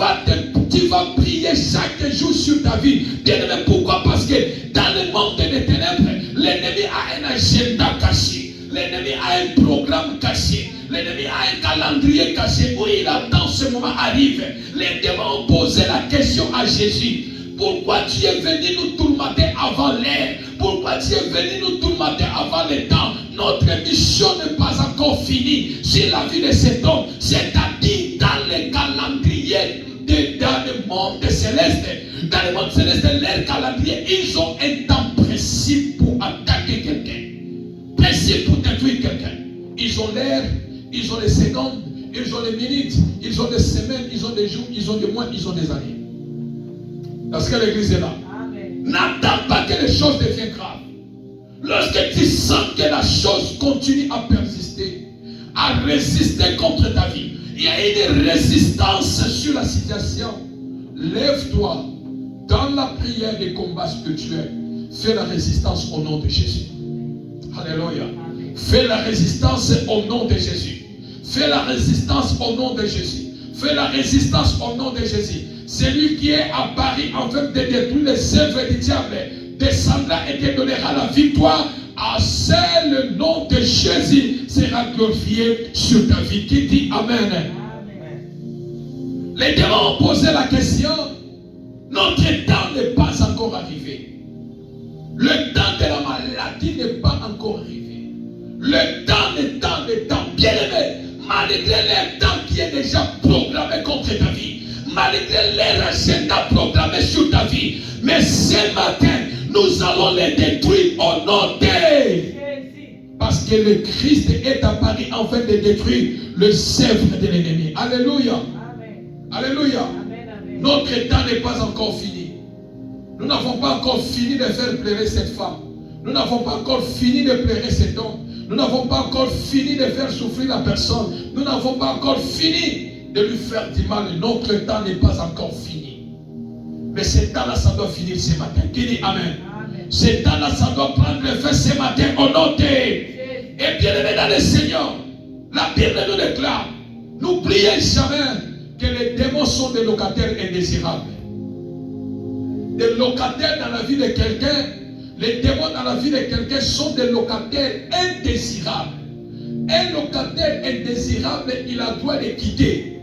A: vas prier chaque jour sur ta vie. Bien-aimé, pourquoi? Parce que dans le monde des ténèbres, l'ennemi a un agenda caché. L'ennemi a un programme caché. L'ennemi a un calendrier caché où il attend ce moment arrive. Les démons ont posé la question à Jésus. Pourquoi tu es venu nous tourmenter avant l'heure? Pourquoi tu es venu nous tourmenter avant le temps? Notre mission n'est pas encore finie sur la vie de cet homme. C'est-à-dire dans le calendrier, dans le monde céleste. Dans le monde céleste, leur calendrier, ils ont un temps précis pour attaquer quelqu'un. Précis pour détruire quelqu'un. Ils ont l'heure, ils ont les secondes, ils ont les minutes, ils ont des semaines, ils ont des jours, ils ont des mois, ils ont des années. Est-ce que l'église est là? N'attends pas que les choses deviennent graves. Lorsque tu sens que la chose continue à persister, à résister contre ta vie, il y a une résistance sur la situation, lève-toi dans la prière des combats spirituels. Fais la résistance au nom de Jésus. Alléluia. Fais la résistance au nom de Jésus. Fais la résistance au nom de Jésus. Fais la résistance au nom de Jésus. Celui qui est à Paris en train de détruire les œuvres du diable descendra et te donnera la victoire. À seul le nom de Jésus sera glorifié sur ta vie. Qui dit Amen? Les démons ont posé la question. Notre temps n'est pas encore arrivé. Le temps de la maladie n'est pas encore arrivé. Le temps n'est pas le temps. Bien aimé, malgré le temps qui est déjà programmé contre ta vie, malgré les agenda programmés sur ta vie, mais ce matin, nous allons les détruire au nom de Jésus. Parce que le Christ est apparu en fait de détruire le sèvre de l'ennemi. Alléluia. Amen. Alléluia. Amen, amen. Notre temps n'est pas encore fini. Nous n'avons pas encore fini de faire pleurer cette femme. Nous n'avons pas encore fini de pleurer cet homme. Nous n'avons pas encore fini de faire souffrir la personne. Nous n'avons pas encore fini de lui faire du mal. Notre temps n'est pas encore fini. Mais ce temps-là, ça doit finir ce matin. Qui dit Amen? Amen. Ce temps-là, ça doit prendre effet ce matin au nom de... Et bien aimé dans le Seigneur, la Bible nous déclare, n'oubliez jamais que les démons sont des locataires indésirables. Des locataires dans la vie de quelqu'un, les démons dans la vie de quelqu'un sont des locataires indésirables. Un locataire indésirable, il a droit de quitter.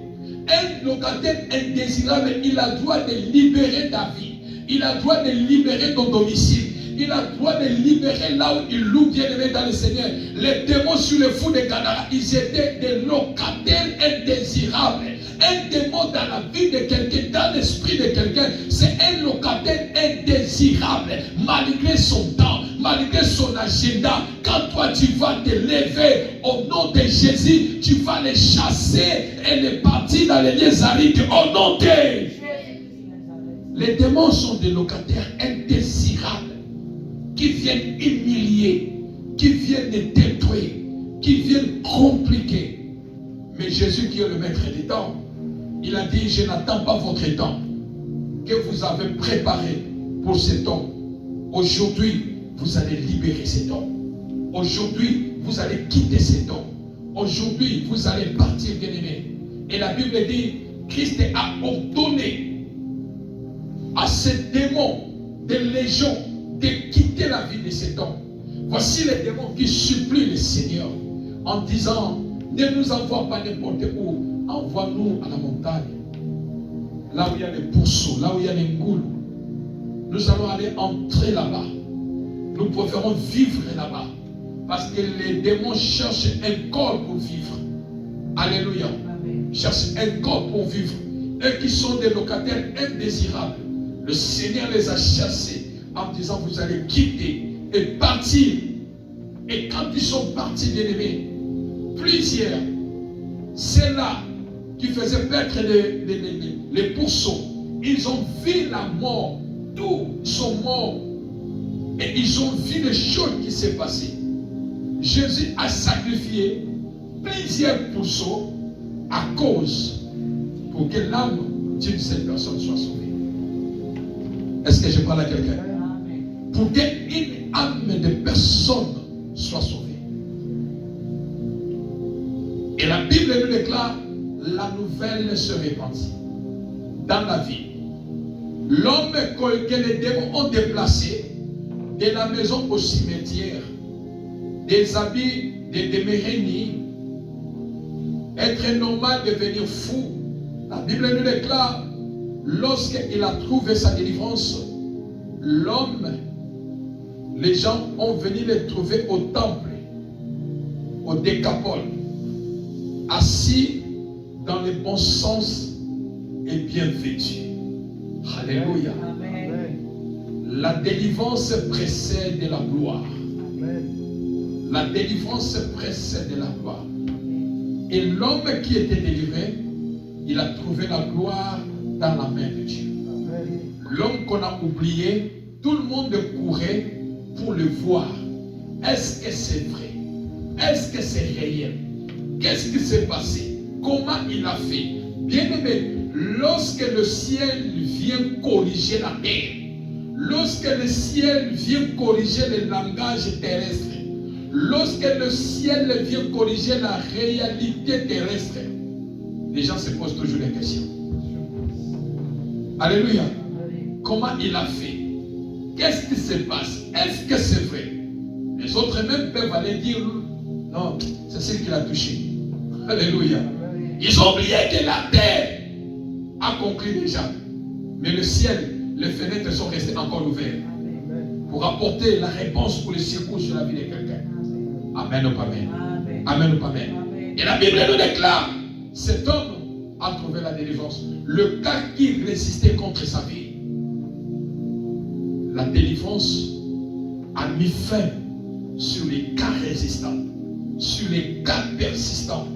A: Un locataire indésirable, il a droit de libérer ta vie. Il a droit de libérer ton domicile. Il a droit de libérer là où il loue bien aimé dans le Seigneur. Les démons sur le fou de Gadara, ils étaient des locataires indésirables. Un démon dans la vie de quelqu'un, dans l'esprit de quelqu'un, c'est un locataire indésirable. Malgré son temps, malgré son agenda, quand toi tu vas te lever au nom de Jésus, tu vas les chasser et les partir dans les lieux arides au nom de Jésus. Les démons sont des locataires indésirables qui viennent humilier, qui viennent détruire, qui viennent compliquer. Mais Jésus qui est le maître des temps, il a dit, je n'attends pas votre temps que vous avez préparé pour cet homme. Aujourd'hui, vous allez libérer cet homme. Aujourd'hui, vous allez quitter cet homme. Aujourd'hui, vous allez partir, bien-aimé. Et la Bible dit, Christ a ordonné à ces démons des légions de quitter la vie de cet homme. Voici les démons qui supplient le Seigneur en disant, ne nous envoie pas n'importe où, envoie-nous à la montagne, là où il y a des pourceaux, là où il y a des ngoules. Nous allons aller entrer là-bas. Nous préférons vivre là-bas. Parce que les démons cherchent un corps pour vivre. Alléluia. Amen. Cherchent un corps pour vivre. Eux qui sont des locataires indésirables. Le Seigneur les a chassés en disant, vous allez quitter et partir. Et quand ils sont partis, bien-aimés, plusieurs, ceux-là qui faisaient paître les pourceaux, ils ont vu la mort. Tous sont morts. Et ils ont vu les choses qui s'est passées. Jésus a sacrifié plusieurs pourceaux à cause pour que l'âme d'une seule personne soit sauvée. Est-ce que je parle à quelqu'un? Pour qu'une âme de personne soit sauvée. Et la Bible nous déclare, la nouvelle se répandit dans la vie. L'homme que les démons ont déplacé de la maison au cimetière, des habits de demeurer nu, être normal, devenir fou. La Bible nous déclare, lorsqu'il a trouvé sa délivrance, l'homme, les gens ont venu le trouver au temple, au Décapole, assis dans le bon sens et bien vêtu. Alléluia. Amen. La délivrance précède la gloire. Amen. La délivrance précède la gloire. Et l'homme qui était délivré, il a trouvé la gloire dans la main de Dieu. Amen. l'homme qu'on a oublié, tout le monde courait pour le voir. Est-ce que c'est vrai? Est-ce que c'est réel? Qu'est-ce qui s'est passé? Comment il a fait? Bien-aimé, lorsque le ciel vient corriger la terre, lorsque le ciel vient corriger le langage terrestre, lorsque le ciel vient corriger la réalité terrestre, les gens se posent toujours des questions. Alléluia. Comment il a fait? Qu'est-ce qui se passe? Est-ce que c'est vrai? Les autres même peuvent aller dire non, c'est ce qu'il a touché. Alléluia. Ils ont oublié que la terre a conclu déjà. Mais le ciel, les fenêtres sont restées encore ouvertes pour apporter la réponse pour les secours sur la vie de quelqu'un. Amen ou pas amen? Amen ou pas amen? Et la Bible nous déclare, cet homme a trouvé la délivrance. Le cas qui résistait contre sa vie, la délivrance a mis fin sur les cas résistants, sur les cas persistants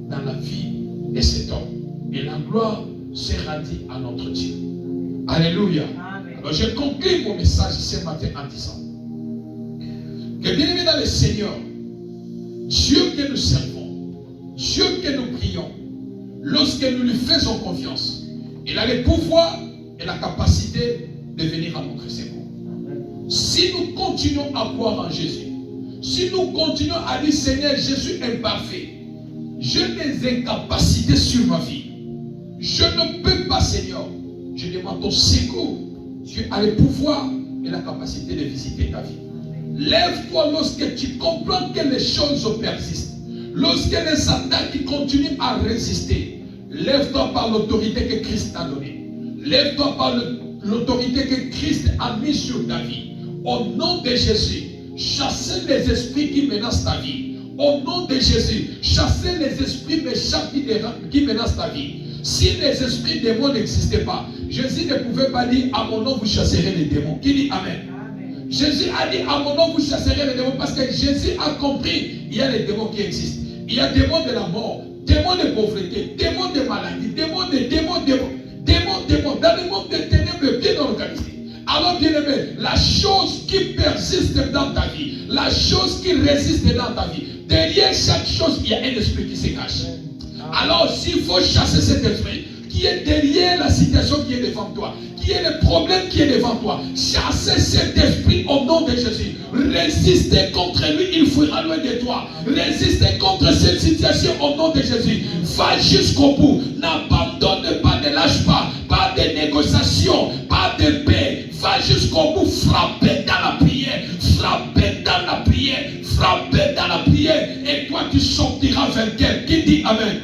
A: dans la vie de cet homme. Et la gloire s'est rendue à notre Dieu. Alléluia. Amen. Alors je conclue mon message ce matin en disant que bien aimé dans le Seigneur, Dieu que nous servons, Dieu que nous prions, lorsque nous lui faisons confiance, il a le pouvoir et la capacité de venir à notre secours. Si nous continuons à croire en Jésus, si nous continuons à dire Seigneur, je suis imparfait, j'ai des incapacités sur ma vie, je ne peux pas, Seigneur, je demande ton secours. Tu as le pouvoir et la capacité de visiter ta vie. Lève-toi lorsque tu comprends que les choses persistent, lorsque les attaques continuent à résister. Lève-toi par l'autorité que Christ t'a donnée. Lève-toi par l'autorité que Christ a mise sur ta vie. Au nom de Jésus, chassez les esprits qui menacent ta vie. Au nom de Jésus, chassez les esprits méchants qui menacent ta vie. Si les esprits démons n'existaient pas, Jésus ne pouvait pas dire à mon nom vous chasserez les démons. Qui dit Amen? Amen. Jésus a dit à mon nom vous chasserez les démons parce que Jésus a compris il y a les démons qui existent. Il y a des démons de la mort, démons de pauvreté, démons de maladie, démons. Dans le monde des ténèbres bien organisé. Alors bien aimé, la chose qui persiste dans ta vie, la chose qui résiste dans ta vie, derrière chaque chose, il y a un esprit qui se cache. Alors s'il faut chasser cet esprit qui est derrière la situation qui est devant toi, qui est le problème qui est devant toi, chassez cet esprit au nom de Jésus. Résistez contre lui, il fuira loin de toi. Résistez contre cette situation au nom de Jésus. Va jusqu'au bout, n'abandonne pas, ne lâche pas, pas de négociation, pas de paix. Va jusqu'au bout, frappez dans la prière, frappez dans la prière, frappez dans la prière, et toi tu sortiras vainqueur. Qui dit Amen?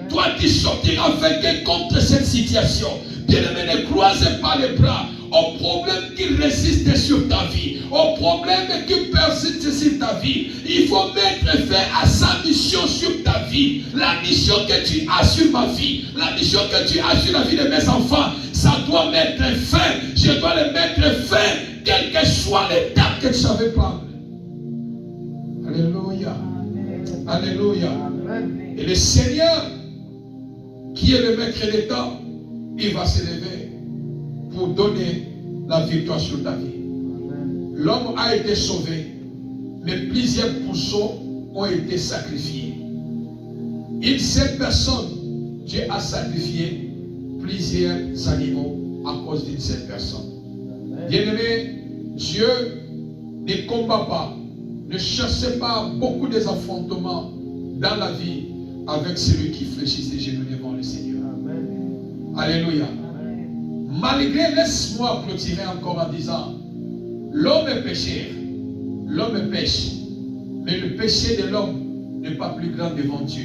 A: Toi tu sortiras vainqueur contre cette situation. Bien-aimé, ne croisez pas les bras aux problèmes qui résistent sur ta vie, aux problèmes qui persistent sur ta vie. Il faut mettre fin à sa mission sur ta vie. La mission que tu as sur ma vie, la mission que tu as sur la vie de mes enfants, ça doit mettre fin. Je dois le mettre fin, quel que soit l'état que tu savais prendre. Alléluia. Amen. Alléluia. Amen. Et le Seigneur, qui est le maître des temps, il va se lever pour donner la victoire sur ta vie. L'homme a été sauvé, mais plusieurs pourceaux ont été sacrifiés. Une seule personne, Dieu a sacrifié plusieurs animaux à cause d'une seule personne. Bien-aimé, Dieu ne combat pas, ne cherche pas beaucoup des affrontements dans la vie avec celui qui fléchit ses genoux devant le Seigneur. Amen. Alléluia. Amen. Malgré, laisse-moi clôturer encore en disant, l'homme est pécheur, l'homme pêche, mais le péché de l'homme n'est pas plus grand devant Dieu,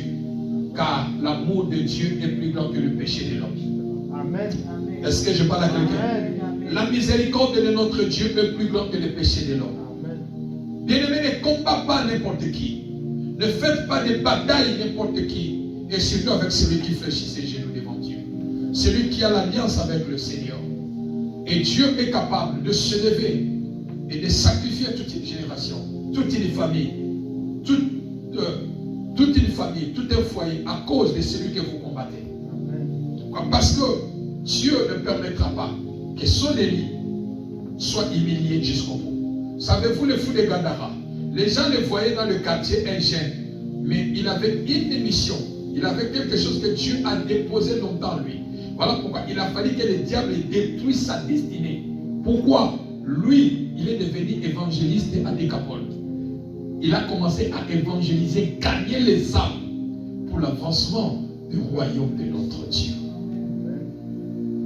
A: car l'amour de Dieu est plus grand que le péché de l'homme. Amen. Est-ce que je parle à quelqu'un? La miséricorde de notre Dieu est plus grande que le péché de l'homme. Bien-aimé, ne combat pas n'importe qui. Ne faites pas des batailles n'importe qui, et surtout avec celui qui fléchit ses genoux devant Dieu. Celui qui a l'alliance avec le Seigneur. Et Dieu est capable de se lever et de sacrifier toute une génération, toute une famille, toute une famille, tout un foyer à cause de celui que vous combattez. Pourquoi? Parce que Dieu ne permettra pas que que son Élie soit humilié jusqu'au bout. Savez-vous le fou de Gadara? Les gens le voyaient dans le quartier ingénu, mais il avait une mission. Il avait quelque chose que Dieu a déposé longtemps en lui. Voilà pourquoi il a fallu que le diable détruise sa destinée. Pourquoi? Lui, il est devenu évangéliste à Décapole. Il a commencé à évangéliser, gagner les âmes pour l'avancement du royaume de notre Dieu.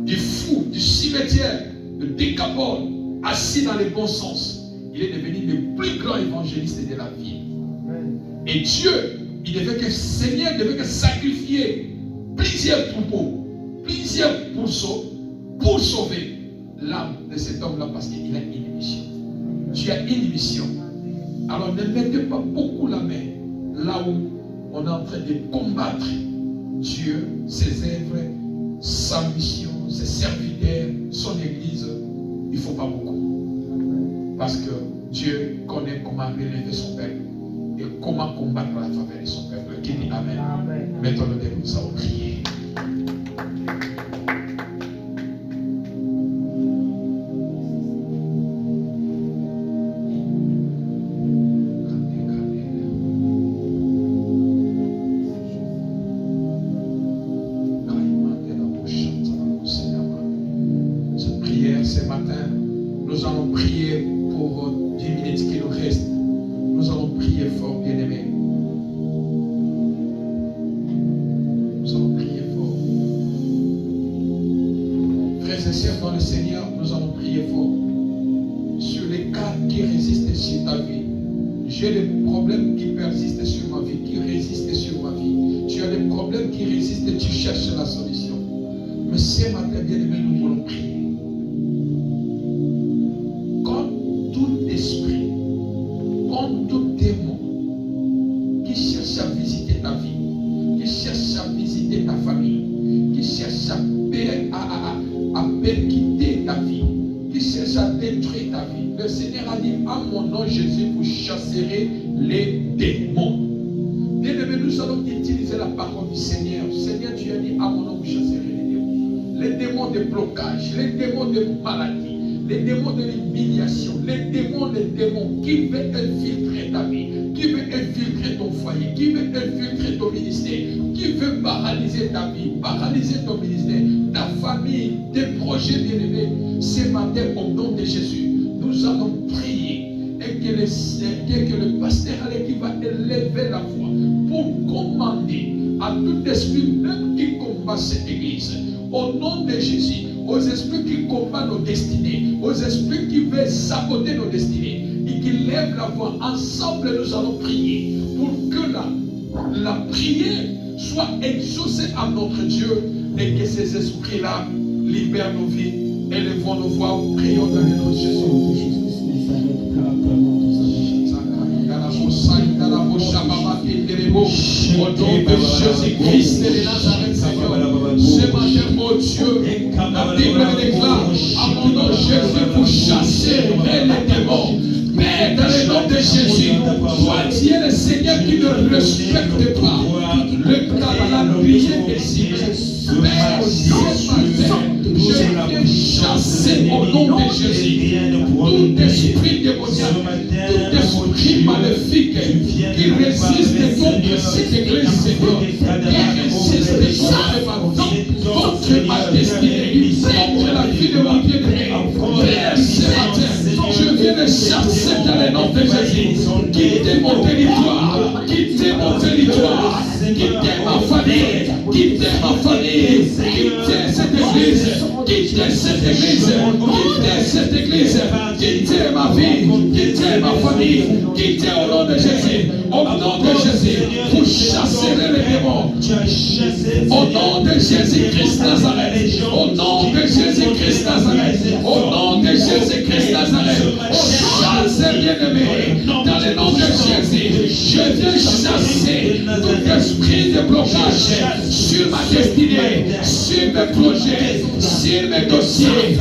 A: Du fou, du cimetière de Décapole, assis dans les bons sens, il est devenu le plus grand évangéliste de la ville. Et Dieu, le Seigneur devait sacrifier plusieurs troupeaux, plusieurs pourceaux pour sauver l'âme de cet homme-là parce qu'il a une mission. Tu as une mission. Alors ne mettez pas beaucoup la main là où on est en train de combattre Dieu, ses œuvres, sa mission, ses serviteurs, son église. Il ne faut pas beaucoup. Parce que Dieu connaît comment relever son peuple et comment combattre la faveur de son peuple. Qui dit Amen. Mettons-le debout, nous allons prier. J'ai des problèmes qui persistent sur ma vie, qui résistent sur ma vie. Tu as des problèmes qui résistent et tu cherches la solution. Mais ce matin, bien aimé, nous voulons prier. Comme tout esprit, comme tout démon qui cherche à visiter ta vie, qui cherche à visiter ta famille, qui cherche à quitter ta vie, qui cherche à détruire ta vie. Le Seigneur a dit, à mon nom Jésus, vous chasserez les démons. Bien aimé, nous allons utiliser la parole du Seigneur. Seigneur, tu as dit, à mon nom, vous chasserez les démons. Les démons de blocage, les démons de maladie, les démons de l'humiliation, les démons qui veulent infiltrer ta vie, qui veulent infiltrer ton foyer, qui veulent infiltrer ton ministère, qui veut paralyser ta vie, paralyser ton ministère, ta famille, tes projets bien-aimés. Ce matin, au nom de Jésus, nous allons prier et que le pasteur qui va élever la voix pour commander à tout esprit, même qui combat cette église, au nom de Jésus, aux esprits qui combattent nos destinées, aux esprits qui veulent saboter nos destinées, et qui lèvent la voix. Ensemble, nous allons prier pour que la prière soit exaucée à notre Dieu et que ces esprits-là libèrent nos vies. Élevons nos voix, prions dans le nom de Jésus. Au nom de Jésus-Christ de Nazareth, Seigneur, ce matin, mon Dieu, la Bible déclare, à mon nom Jésus, vous chasserez les démons. Mais dans le nom de Jésus, toi, tu es le Seigneur qui ne respecte pas le calendrier des signes. Mais ce matin, je viens chasser au nom de Jésus tout esprit démoniaque, tout esprit maléfique qui résiste contre cette église, Seigneur, qui résiste contre ma destinée, contre la vie de mon bien-aimé. Père, ce matin, je viens de chasser dans le nom de Jésus. Quittez mon territoire, quittez mon territoire, quittez ma famille, quittez ma famille, quittez cette église, quittez cette église, quittez cette église, quittez ma vie, quittez ma famille, quittez au nom de Jésus, au nom de Jésus, vous chasserez les démons, au nom de Jésus-Christ Nazareth, au nom de Jésus-Christ Nazareth, au nom de Jésus-Christ Nazareth, oh chasse bien-aimé, dans le nom de Jésus, je viens chasser tout esprit de blocage sur ma destinée, sur mes projets, sur mes dossiers,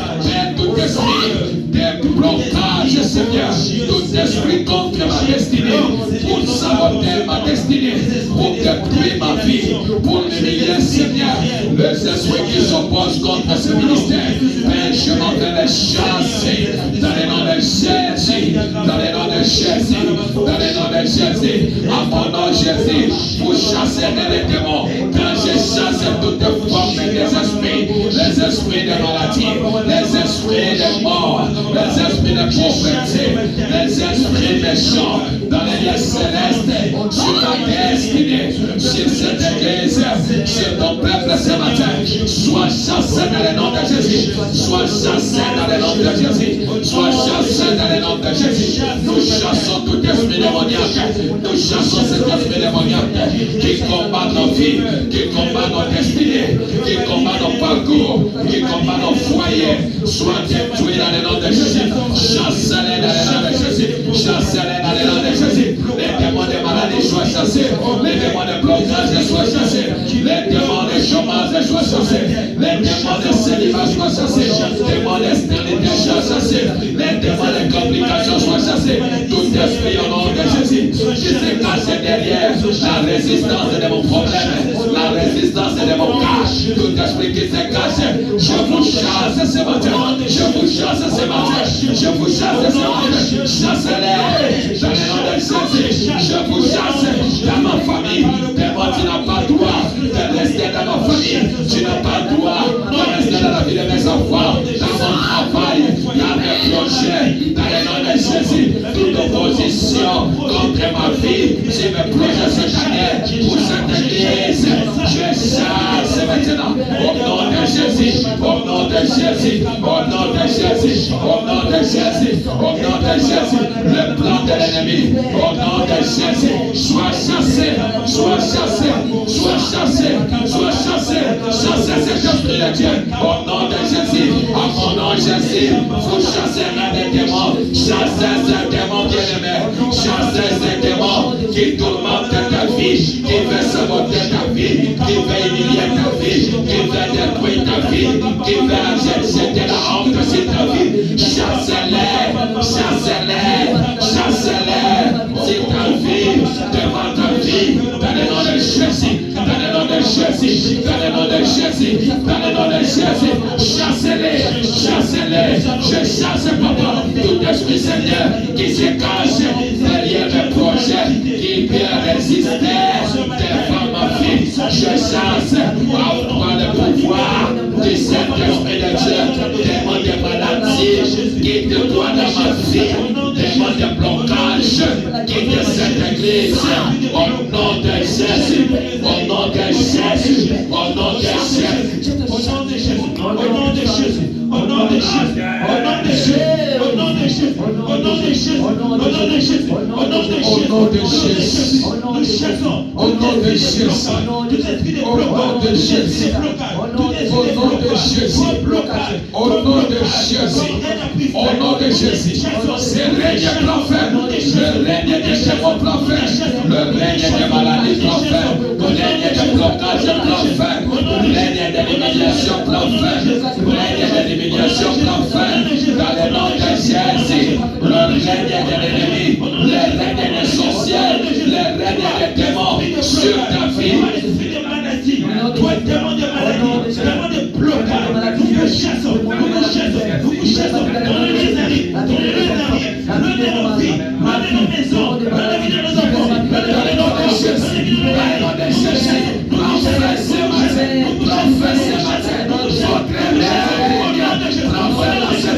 A: tout esprit de blocage Seigneur, tout esprit contre ma destinée, pour saboter ma destinée, pour détruire ma vie, pour m'humilier, Seigneur, les esprits qui s'opposent contre ce ministère, Père, je m'en vais les chasser dans le nom de Jésus, dans le nom de Jésus, dans le nom de Jésus, à mon nom Jésus, pour chasser les démons, quand je chasse toutes formes des esprits, les esprits de maladie, les esprits de mort, les esprits de pauvreté, les esprits méchants dans les lieux célestes, sur ma destinée, sur cette église, sur ton peuple ce matin, sois chassé dans le nom de Jésus, sois chassé dans le nom de Jésus, sois chassé dans le nom de Jésus. Nous chassons tout esprit démoniaque, nous chassons cet esprit démoniaque qui combat nos vies, qui combat nos destinées, qui combat nos parcours, qui combat nos foyers, sois détruit dans le nom de Jésus, chassez-les dans le nom de Jésus, chassez-les dans le nom de Jésus. Les démons de maladie soient chassés, les démons de blocage soient chassés, les démons de chômage soient chassés, les démons de célibat soient chassés, les démons de stérilité soient chassés, les démons de complications soient chassés. Tout esprit au nom de Jésus qui se cache derrière la résistance de mon problème, la résistance de mon cas, tout esprit qui se cache, je vous chasse ce matin, je vous chasse ce matin, je vous chasse ce matin, chassez-les dans le nom de Jésus, je vous chasse dans ma famille, démon, tu n'as pas droit de rester dans ma famille, tu n'as pas droit de rester dans la vie de mes enfants, dans mon travail, dans mes projets, dans le nom de Jésus, toute opposition contre ma vie, sur mes projets cette année, pour cette église, je chasse maintenant, au nom de Jésus, au nom de Jésus, au nom de Jésus, au nom de Jésus, au nom de Jésus, le plan de l'ennemi, au nom de Jésus, sois chassé, sois chassé, sois chassé, sois chassé, chassez cet esprit de Dieu, au nom de Jésus, à mon nom Jésus, vous chassez les démons, chassez ces démons bien-aimés, chassez ces démons qui tourmentent ta vie, qui veut saboter ta vie, qui veut humilier ta vie, qui veut détruire ta vie, qui veut jeter la honte sur ta vie, chassez-les, chassez-les, chassez-les, sur ta vie, devant ta vie, dans le nom de Jésus, dans le nom de Jésus, dans le nom de Jésus, dans le nom de Jésus, chassez-les, chassez-les, je chasse papa, tout esprit Seigneur qui se cache derrière mes projets, qui vient résister devant ma vie, je chasse à toi le pouvoir du Saint-Esprit de Dieu, démon de maladie, qui te doit dans ma vie, démon de blocage, qui te cette église, au nom de Jésus, au nom de Jésus, au nom de Jésus, au nom de Jésus, au nom de Jésus, au nom de Jésus, au nom de Jésus, au nom de Jésus, au nom de Jésus, au nom de Jésus, au nom de Jésus, au nom de Jésus, au nom de Jésus, au nom de Jésus, au nom de Jésus, au nom de Jésus, au nom de Jésus, c'est le règne prophète, le règne des démons prophètes, le règne des maladies prophètes, le règne des blocages prophètes, le règne de l'humiliation prophète, le règne de l'humiliation prophète, dans le nom de Jésus, le règne de l'ennemi, le règne des sorcières, le règne des démons sur ta vie. Toi, démon de maladie, démon de blocage, nous vous chassons, nous vous chassons, nous vous chassons, dans les amis, dans les amis, dans nos vies, dans nos maisons, dans la vie de nos enfants, dans les noms de Jésus, dans les noms de Jésus, nous vous chassons ce matin, nous vous chassons ce matin, notre rêve, notre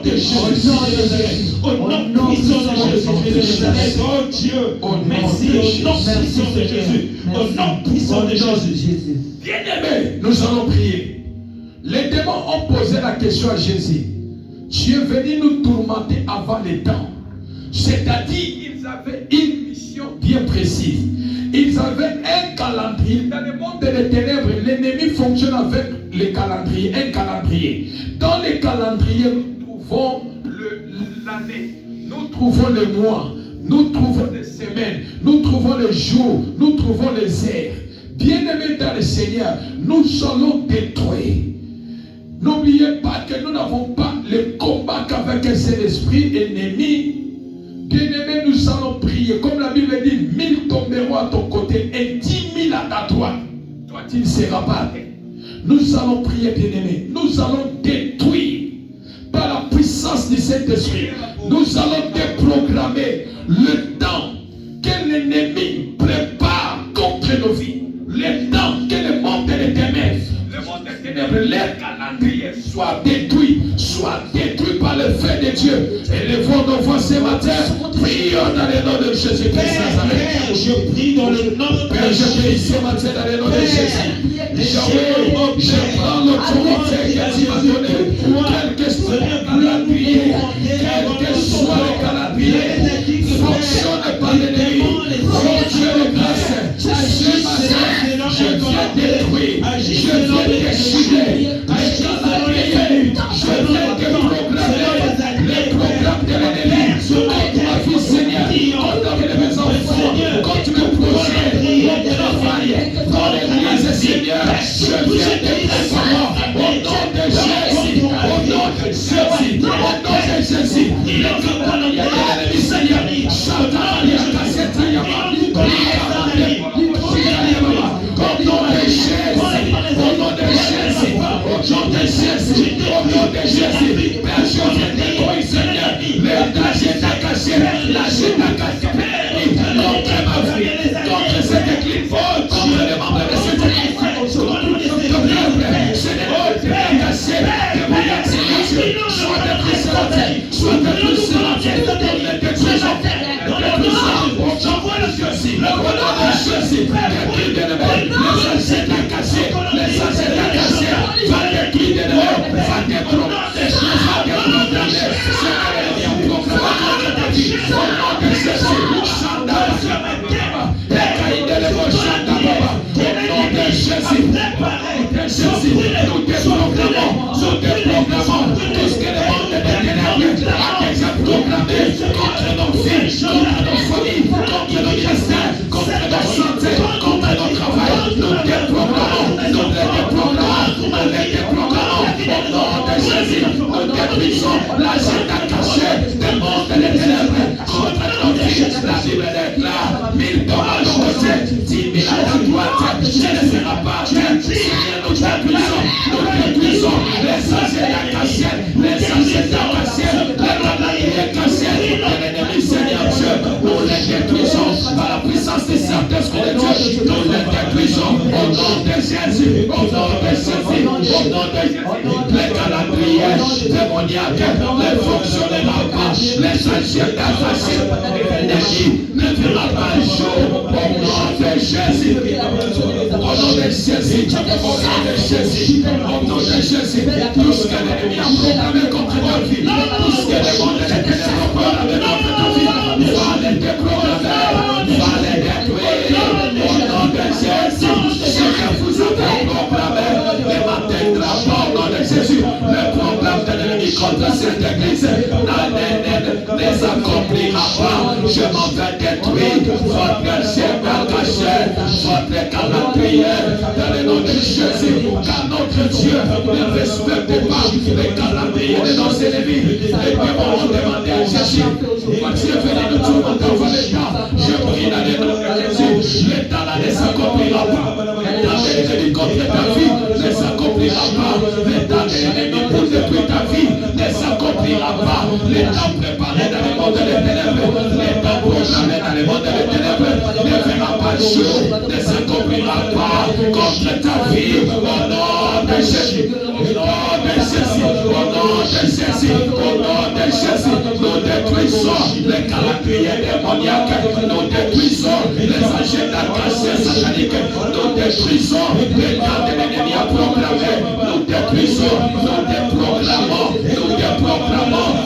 B: nom de Jésus de Nazareth. Au nom puissant de Jésus de Nazareth. Oh Dieu, merci au nom puissant de Jésus. Au nom puissant de Jésus.
A: Bien-aimés, nous allons prier. Les démons ont posé la question à Jésus. Tu es venu nous tourmenter avant les temps. C'est-à-dire, ils avaient une mission bien précise. Ils avaient un calendrier. Dans le monde des ténèbres, l'ennemi fonctionne avec les calendriers, un calendrier. Dans les calendriers, nous trouvons l'année, nous trouvons le mois, nous trouvons les semaines, nous trouvons les jours, nous trouvons les heures. Bien-aimés dans le Seigneur, nous allons détruire. N'oubliez pas que nous n'avons pas le combat qu'avec un seul esprit ennemi. Bien-aimés, nous allons prier. Comme la Bible dit, 1000 tomberont à ton côté et 10 000 à ta droite. Toi, tu ne seras pas atteint. Nous allons prier, bien-aimés. Nous allons détruire par la puissance du Saint-Esprit. Nous allons déprogrammer le temps que l'ennemi prépare contre nos vies. Le temps que le monde des ténèbres, les calendriers soient détruits par le feu de Dieu. Élevons nos voix ce matin. Prions dans le nom de Jésus-Christ.
B: Père, je prie dans le nom de
A: Père, je prie ce matin dans le nom de Jésus. Je prends l'autorité que tu m'as donnée. Quel que soit le calendrier, quel que soit le calendrier, fonctionne par l'ennemi. Oh Dieu de grâce, ce matin, je viens détruire, je viens déchirer les calendriers, je viens déprogrammer les programmes de l'ennemi contre ma vie, Seigneur, contre mes enfants, contre mes projets, mon travail, dans l'église, Seigneur, je viens détruire au nom de Jésus, au nom de Jésus, au nom de Jésus, les calendriers de l'ennemi, Seigneur, Satan, il y a cassé ta yama, au nom de Jésus, au nom de Jésus, au nom de Jésus, au nom de Jésus, Père, je viens détruire, Seigneur, le danger t'a caché, la chaîne t'a cassé, contre ma vie, contre cette église, contre les membres de cette église, c'est des mots qui t'a cassé, que vous y accédez, soit détruit ce matin, soit détruit ce matin, les détruisons, j'envoie le Jésus, le nom de Jésus, les agents t'a cassé, les agents t'a cassé, va détruire des noms, va déprogrammer, au nom de Jésus, Chanda, nous déprogrammons tout ce que le monde des ténèbres a déjà programmé contre nos vies, contre nos familles, contre nos destins, contre nos santé, contre nos travail. Nous déprogrammons, nous les déprogrammons, au nom de Jésus, nous détruisons l'agenda caché des mondes des ténèbres contre nos vies. La Bible déclare 1000 tombent à nos côtés, 10 000 à ta droite, je ne serai pas atteint. Seigneur, nous détruisons les agents cachés, les agents cachés, les cassés de l'ennemi, Seigneur Dieu. Nous les détruisons par la puissance du Saint-Esprit de Dieu. Nous les détruisons au nom de Jésus, au nom de Jésus, au nom de Jésus. Les calendriers démoniaques ne fonctionneront pas. Les agents cachés de l'ennemi ne verront pas le jour. Au nom de Jésus, au nom de Jésus, au nom de Jésus, au nom de Jésus, tout ce que l'ennemi a programmé contre ta vie, tout ce que le monde des ténèbres a programmé contre ta vie, va les déprogrammer, va les détruire, au nom de Jésus. Ce que vous avez programmé ne m'atteindra pas au nom de Jésus. Le programme de l'ennemi contre cette église ne les accomplira pas. Je m'en vais détruire votre schéma caché, votre calendrier, dans le nom de Jésus, car notre Dieu ne respecte pas les calendriers de nos ennemis. Les démons ont demandé à Jésus, voici venu nous tourmenter avant le temps. Je prie dans le nom de Jésus, le temps ne s'accomplira pas. Le temps de l'ennemi contre ta vie ne s'accomplira pas. Le temps de l'ennemi pour détruire ta vie ne s'accomplira pas. Le temps préparé dans le monde des ténèbres, le temps programmé dans le monde des ténèbres ne verra pas le jour, ne s'accomplira pas contre ta vie. Au nom de Jésus, au nom de Jésus, au nom de Jésus. Jésus, au nom de Jésus, nous détruisons les calendriers démoniaques, nous détruisons les agendas cachés sataniques, nous détruisons les temps de l'ennemi à proclamer, nous détruisons, nous déprogrammons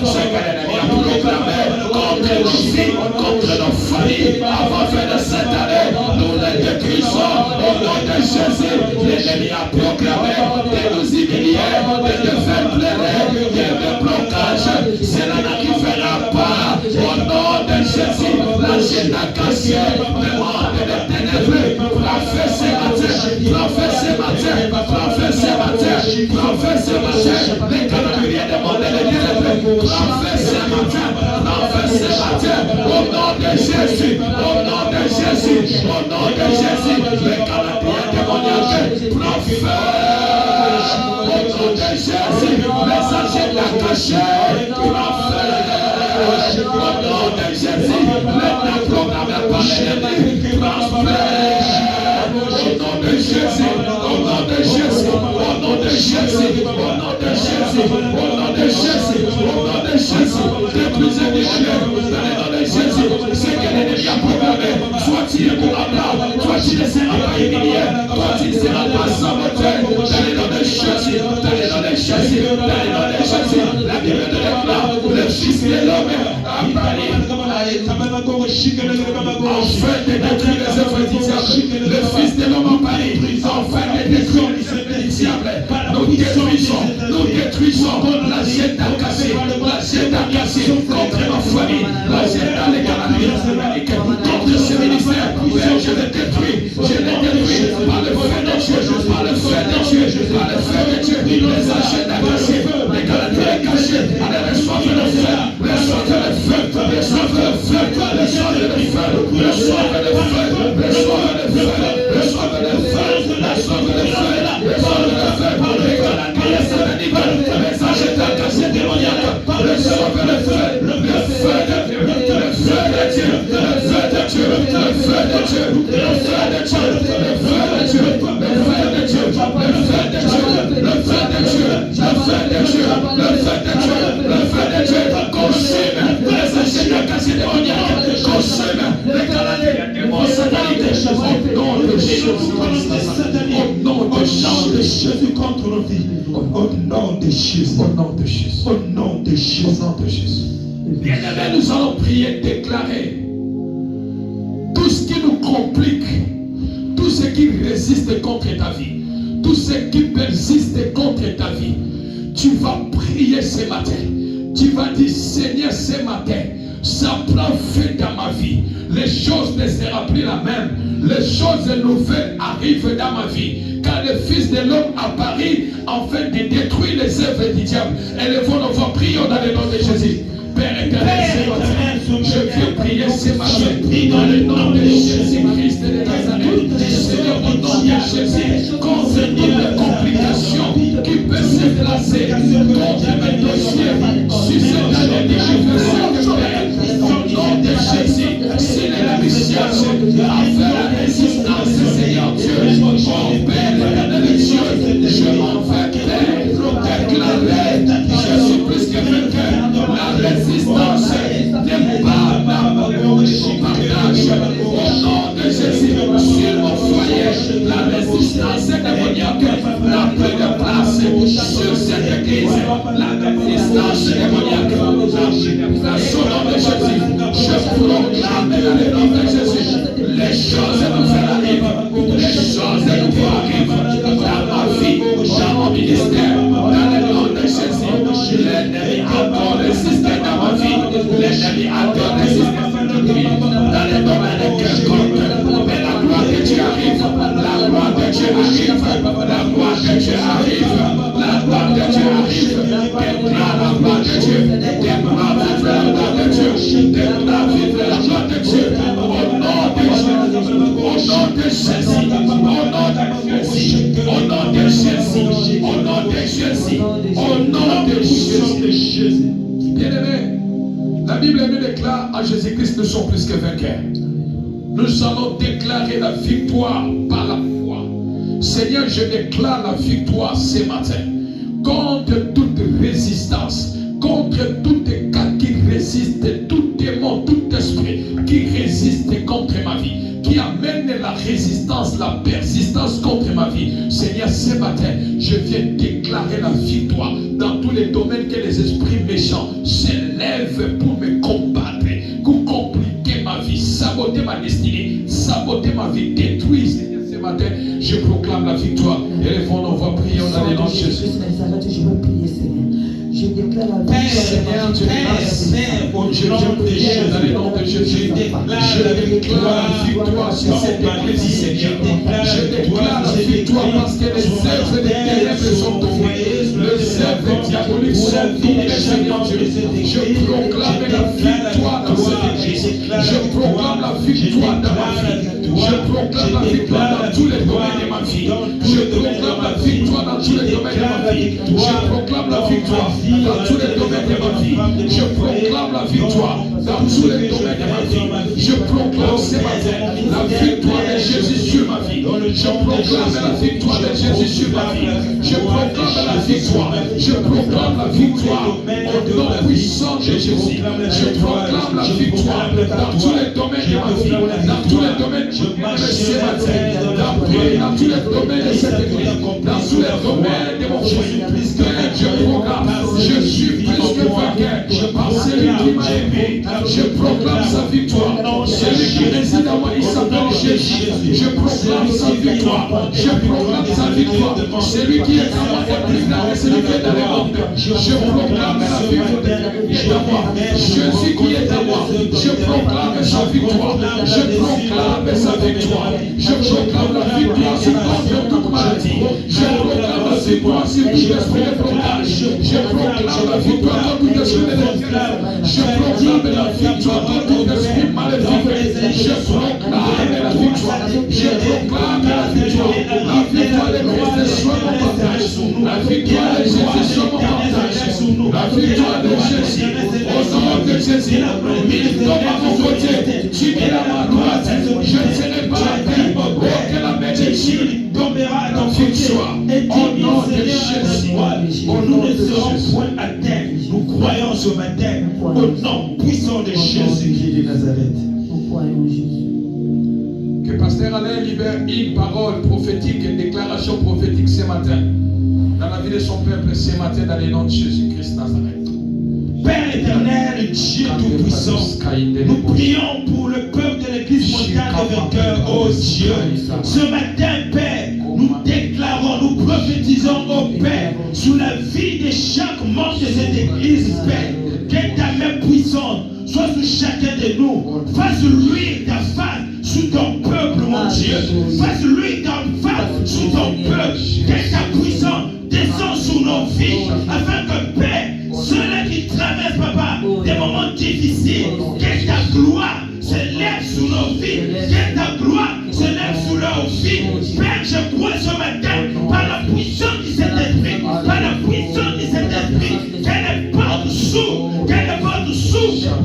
A: ce que l'ennemi a proclamé contre nos vies, contre nos familles, avant fin de cette année, nous les détruisons au nom de Jésus. L'ennemi a proclamé de nous humilier, de nous faire pleurer, de blocage, cela n'arrivera pas au nom de Jésus. L'agenda caché, le monde des ténèbres, professe ce matin, les calendriers du monde des ténèbres, professe ce matin, au nom de Jésus, au nom de Jésus, au nom de Jésus, les calendriers démoniaques, professe. Au nom de Jésus, les agendas cachés, prophètes. Au nom de Jésus, les temps programmés par l'ennemi, prophètes. Au nom de Jésus, au nom de Jésus, au nom de Jésus, au nom de Jésus, au nom de Jésus, au nom de Jésus, détruisez l'ennemi, dans le nom de Jésus, ce que l'ennemi a programmé, soit il ne pourra pas, soit il ne sera pas humilié, soit il ne sera pas saboté, dans le nom de Jésus, dans le nom de Jésus, dans le nom de Jésus, la Bible de déclare, le Fils de l'homme a parlé, enfin de détruire les œuvres du diable, le Fils de l'homme a parlé, enfin de détruire les œuvres du diable, nous détruisons l'agenda cassé contre ma famille, l'agenda les calendriers contre ce ministère, je les détruis par le feu de Dieu, par le feu de Dieu, par le feu de Dieu, les agendas cassés, les calendriers cachés, allez reçoivre le feu, reçoivre le feu, reçoivre le feu, reçoivre le feu, reçoivre le feu, reçoivre le feu, reçoivre le feu, reçoivre le feu, reçoivre le feu, les calendriers sataniques, les agendas cassés démoniaques, reçoivre le feu de Dieu, le feu de Dieu, le feu de Dieu, le feu de Dieu, le feu de Dieu, le feu de Dieu, le feu de Dieu, le feu de Dieu, le feu de Dieu, le feu de Dieu, le feu de Dieu, le feu de Dieu, consume les agendas cassés démoniaques, consume les calendriers démons sataniques, au nom de Jésus, au nom de Jésus contre nos vies, au nom de Jésus, au nom de Jésus, au nom de Jésus, au nom de Jésus. Bien-aimés, nous allons prier, déclarer tout ce qui nous complique, tout ce qui résiste contre ta vie, tout ce qui persiste contre ta vie. Tu vas prier ce matin. Tu vas dire, Seigneur, ce matin, ça prend fin dans ma vie. Les choses ne seront plus la même. Les choses nouvelles arrivent dans ma vie. Car le Fils de l'homme apparaît afin de détruire les œuvres du diable. Élevons nos voix, prions dans le nom de Jésus. Père éternel, ce matin, je viens prier ce matin dans le nom de Jésus-Christ de Nazareth. Seigneur, au nom de Jésus, contre toutes les complications qui peuvent se placer contre mes dossiers, sur cette année de Père, au nom de Jésus, si l'ennemi cherche à faire la résistance, Seigneur Dieu, mon Père éternel Dieu, je m'en vais déclarer, je suis plus que vainqueur. La résistance n'est pas ma partage. Au nom de Jésus, sur mon foyer, la résistance démoniaque n'a plus de place sur cette église. La résistance démoniaque n'a plus de place. Au nom de Jésus, je proclame dans le nom de Jésus, les choses nouvelles arrivent, les choses nouvelles arrivent dans ma vie, dans mon ministère, dans le nom de Jésus. L'ennemi a encore résisté dans ma vie, l'ennemi a encore résisté dans ma vie, dans le domaine quelconque, mais la gloire de Dieu arrive, la gloire de Dieu arrive, la gloire de Dieu arrive, la gloire de Dieu arrive, déclare la gloire de Dieu, déclare vivre la gloire de Dieu, déclare vivre la gloire de Dieu, au nom de Jésus, au nom de Jésus, au nom de Jésus, au nom de Jésus, au nom de Jésus. Bien-aimés, la Bible nous déclare à Jésus-Christ, nous sommes plus que vainqueurs. Nous allons déclarer la victoire par la foi. Seigneur, je déclare la victoire ce matin contre toute résistance, contre tout cas qui résiste, tout démon, tout esprit qui résiste contre ma vie, qui amène la résistance, la persistance contre ma vie. Seigneur, ce matin, je viens déclarer la victoire dans tous les domaines que les esprits méchants s'élèvent pour me combattre, pour compliquer ma vie, saboter ma destinée, saboter ma vie, détruire. Seigneur, ce matin, je proclame la victoire. Élevons nos voix, prions dans les noms de Jésus.
C: Je veux prier, Seigneur. Je déclare la victoire.
A: Seigneur, tu es grâce. Je viens prier dans les noms de Jésus. Je déclare la victoire sur cette église, Seigneur. Je déclare la victoire parce que les œuvres des ténèbres sont tombées. Les œuvres diaboliques sont tombées, Seigneur Dieu. Je proclame la victoire dans cette église. Je proclame la victoire dans ma vie. Je proclame la victoire dans tous les domaines de ma vie. Je proclame la victoire dans tous les domaines de ma vie. Je proclame la victoire dans tous les domaines de ma vie. Je proclame la victoire dans tous les domaines de ma vie. Je proclame ce matin la victoire de Jésus sur ma vie. Je proclame la victoire de Jésus sur ma vie. Je proclame la victoire. Je proclame la victoire au nom puissant de Jésus. Je proclame la victoire dans tous les domaines de ma vie. Dans tous les domaines de ce matin. Dans tous les domaines de cette église. Dans tous les domaines de mon foyer. Je proclame. Je suis plus que vainqueur par celui qui m'a aimé. Je proclame sa victoire. Celui qui réside en moi, il s'appelle Jésus. Je proclame sa victoire. Je proclame sa victoire. Celui qui est en moi est plus grand que celui qui est dans le monde. Je proclame la victoire qui est en moi. Jésus qui est en moi. Je proclame sa victoire. Je proclame sa victoire. Je proclame la victoire sur toute maladie. Je proclame la victoire sur tout esprit de blocage. Je proclame la victoire dans tout esprit de l'esclave. Je proclame la victoire dans tout esprit maléfique. Je proclame la victoire. Je proclame la victoire. La victoire de Christ soit mon partage. La victoire de Jésus soit mon partage. La victoire de Jésus. Au nom de Jésus. Il tombe à mon côté. Tu es à ma droite. Je ne serai pas à terre. Oh, que la bénédiction tombera dans la victoire. Au nom de Jésus.
B: Nous ne serons point à terre. Nous croyons ce matin au nom puissant de Jésus de Nazareth.
C: Nous croyons Jésus.
A: Que Pasteur Alain libère une parole prophétique, une déclaration prophétique ce matin dans la vie de son peuple ce matin dans le nom de Jésus-Christ Nazareth.
B: Père éternel, Dieu Tout-Puissant, nous prions pour le peuple de l'église mondiale des vainqueurs, oh Dieu. Ce matin, Père, nous déclarons, nous prophétisons au Père sur la vie de chaque membre de cette église, Père. Que ta main puissante soit sur chacun de nous. Fasse-lui ta face sur ton peuple, mon Dieu. Fasse-lui ta face sur ton peuple. Que ta puissance descende sur nos vies, afin que, Père, ceux-là qui traversent, Papa, des moments difficiles, que ta gloire se lève sur nos vies, que ta gloire se lève sur leur vie. Père, je crois ce matin, par la puissance du Saint-Esprit, par la puissance du Saint-Esprit, qu'elle porte sous,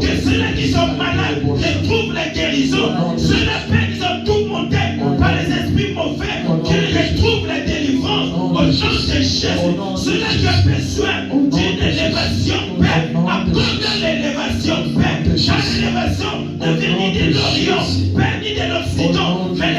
B: que ceux-là qui sont malades retrouvent la guérison, ceux-là, Père, qui sont tout montés par les esprits mauvais, qu'ils retrouvent la délivrance au nom de Jésus. Ceux-là qui ont besoin d'une élévation, Père, accorde l'élévation, Père, car l'élévation ne vient ni de l'Orient, Père, ni de l'Occident, mais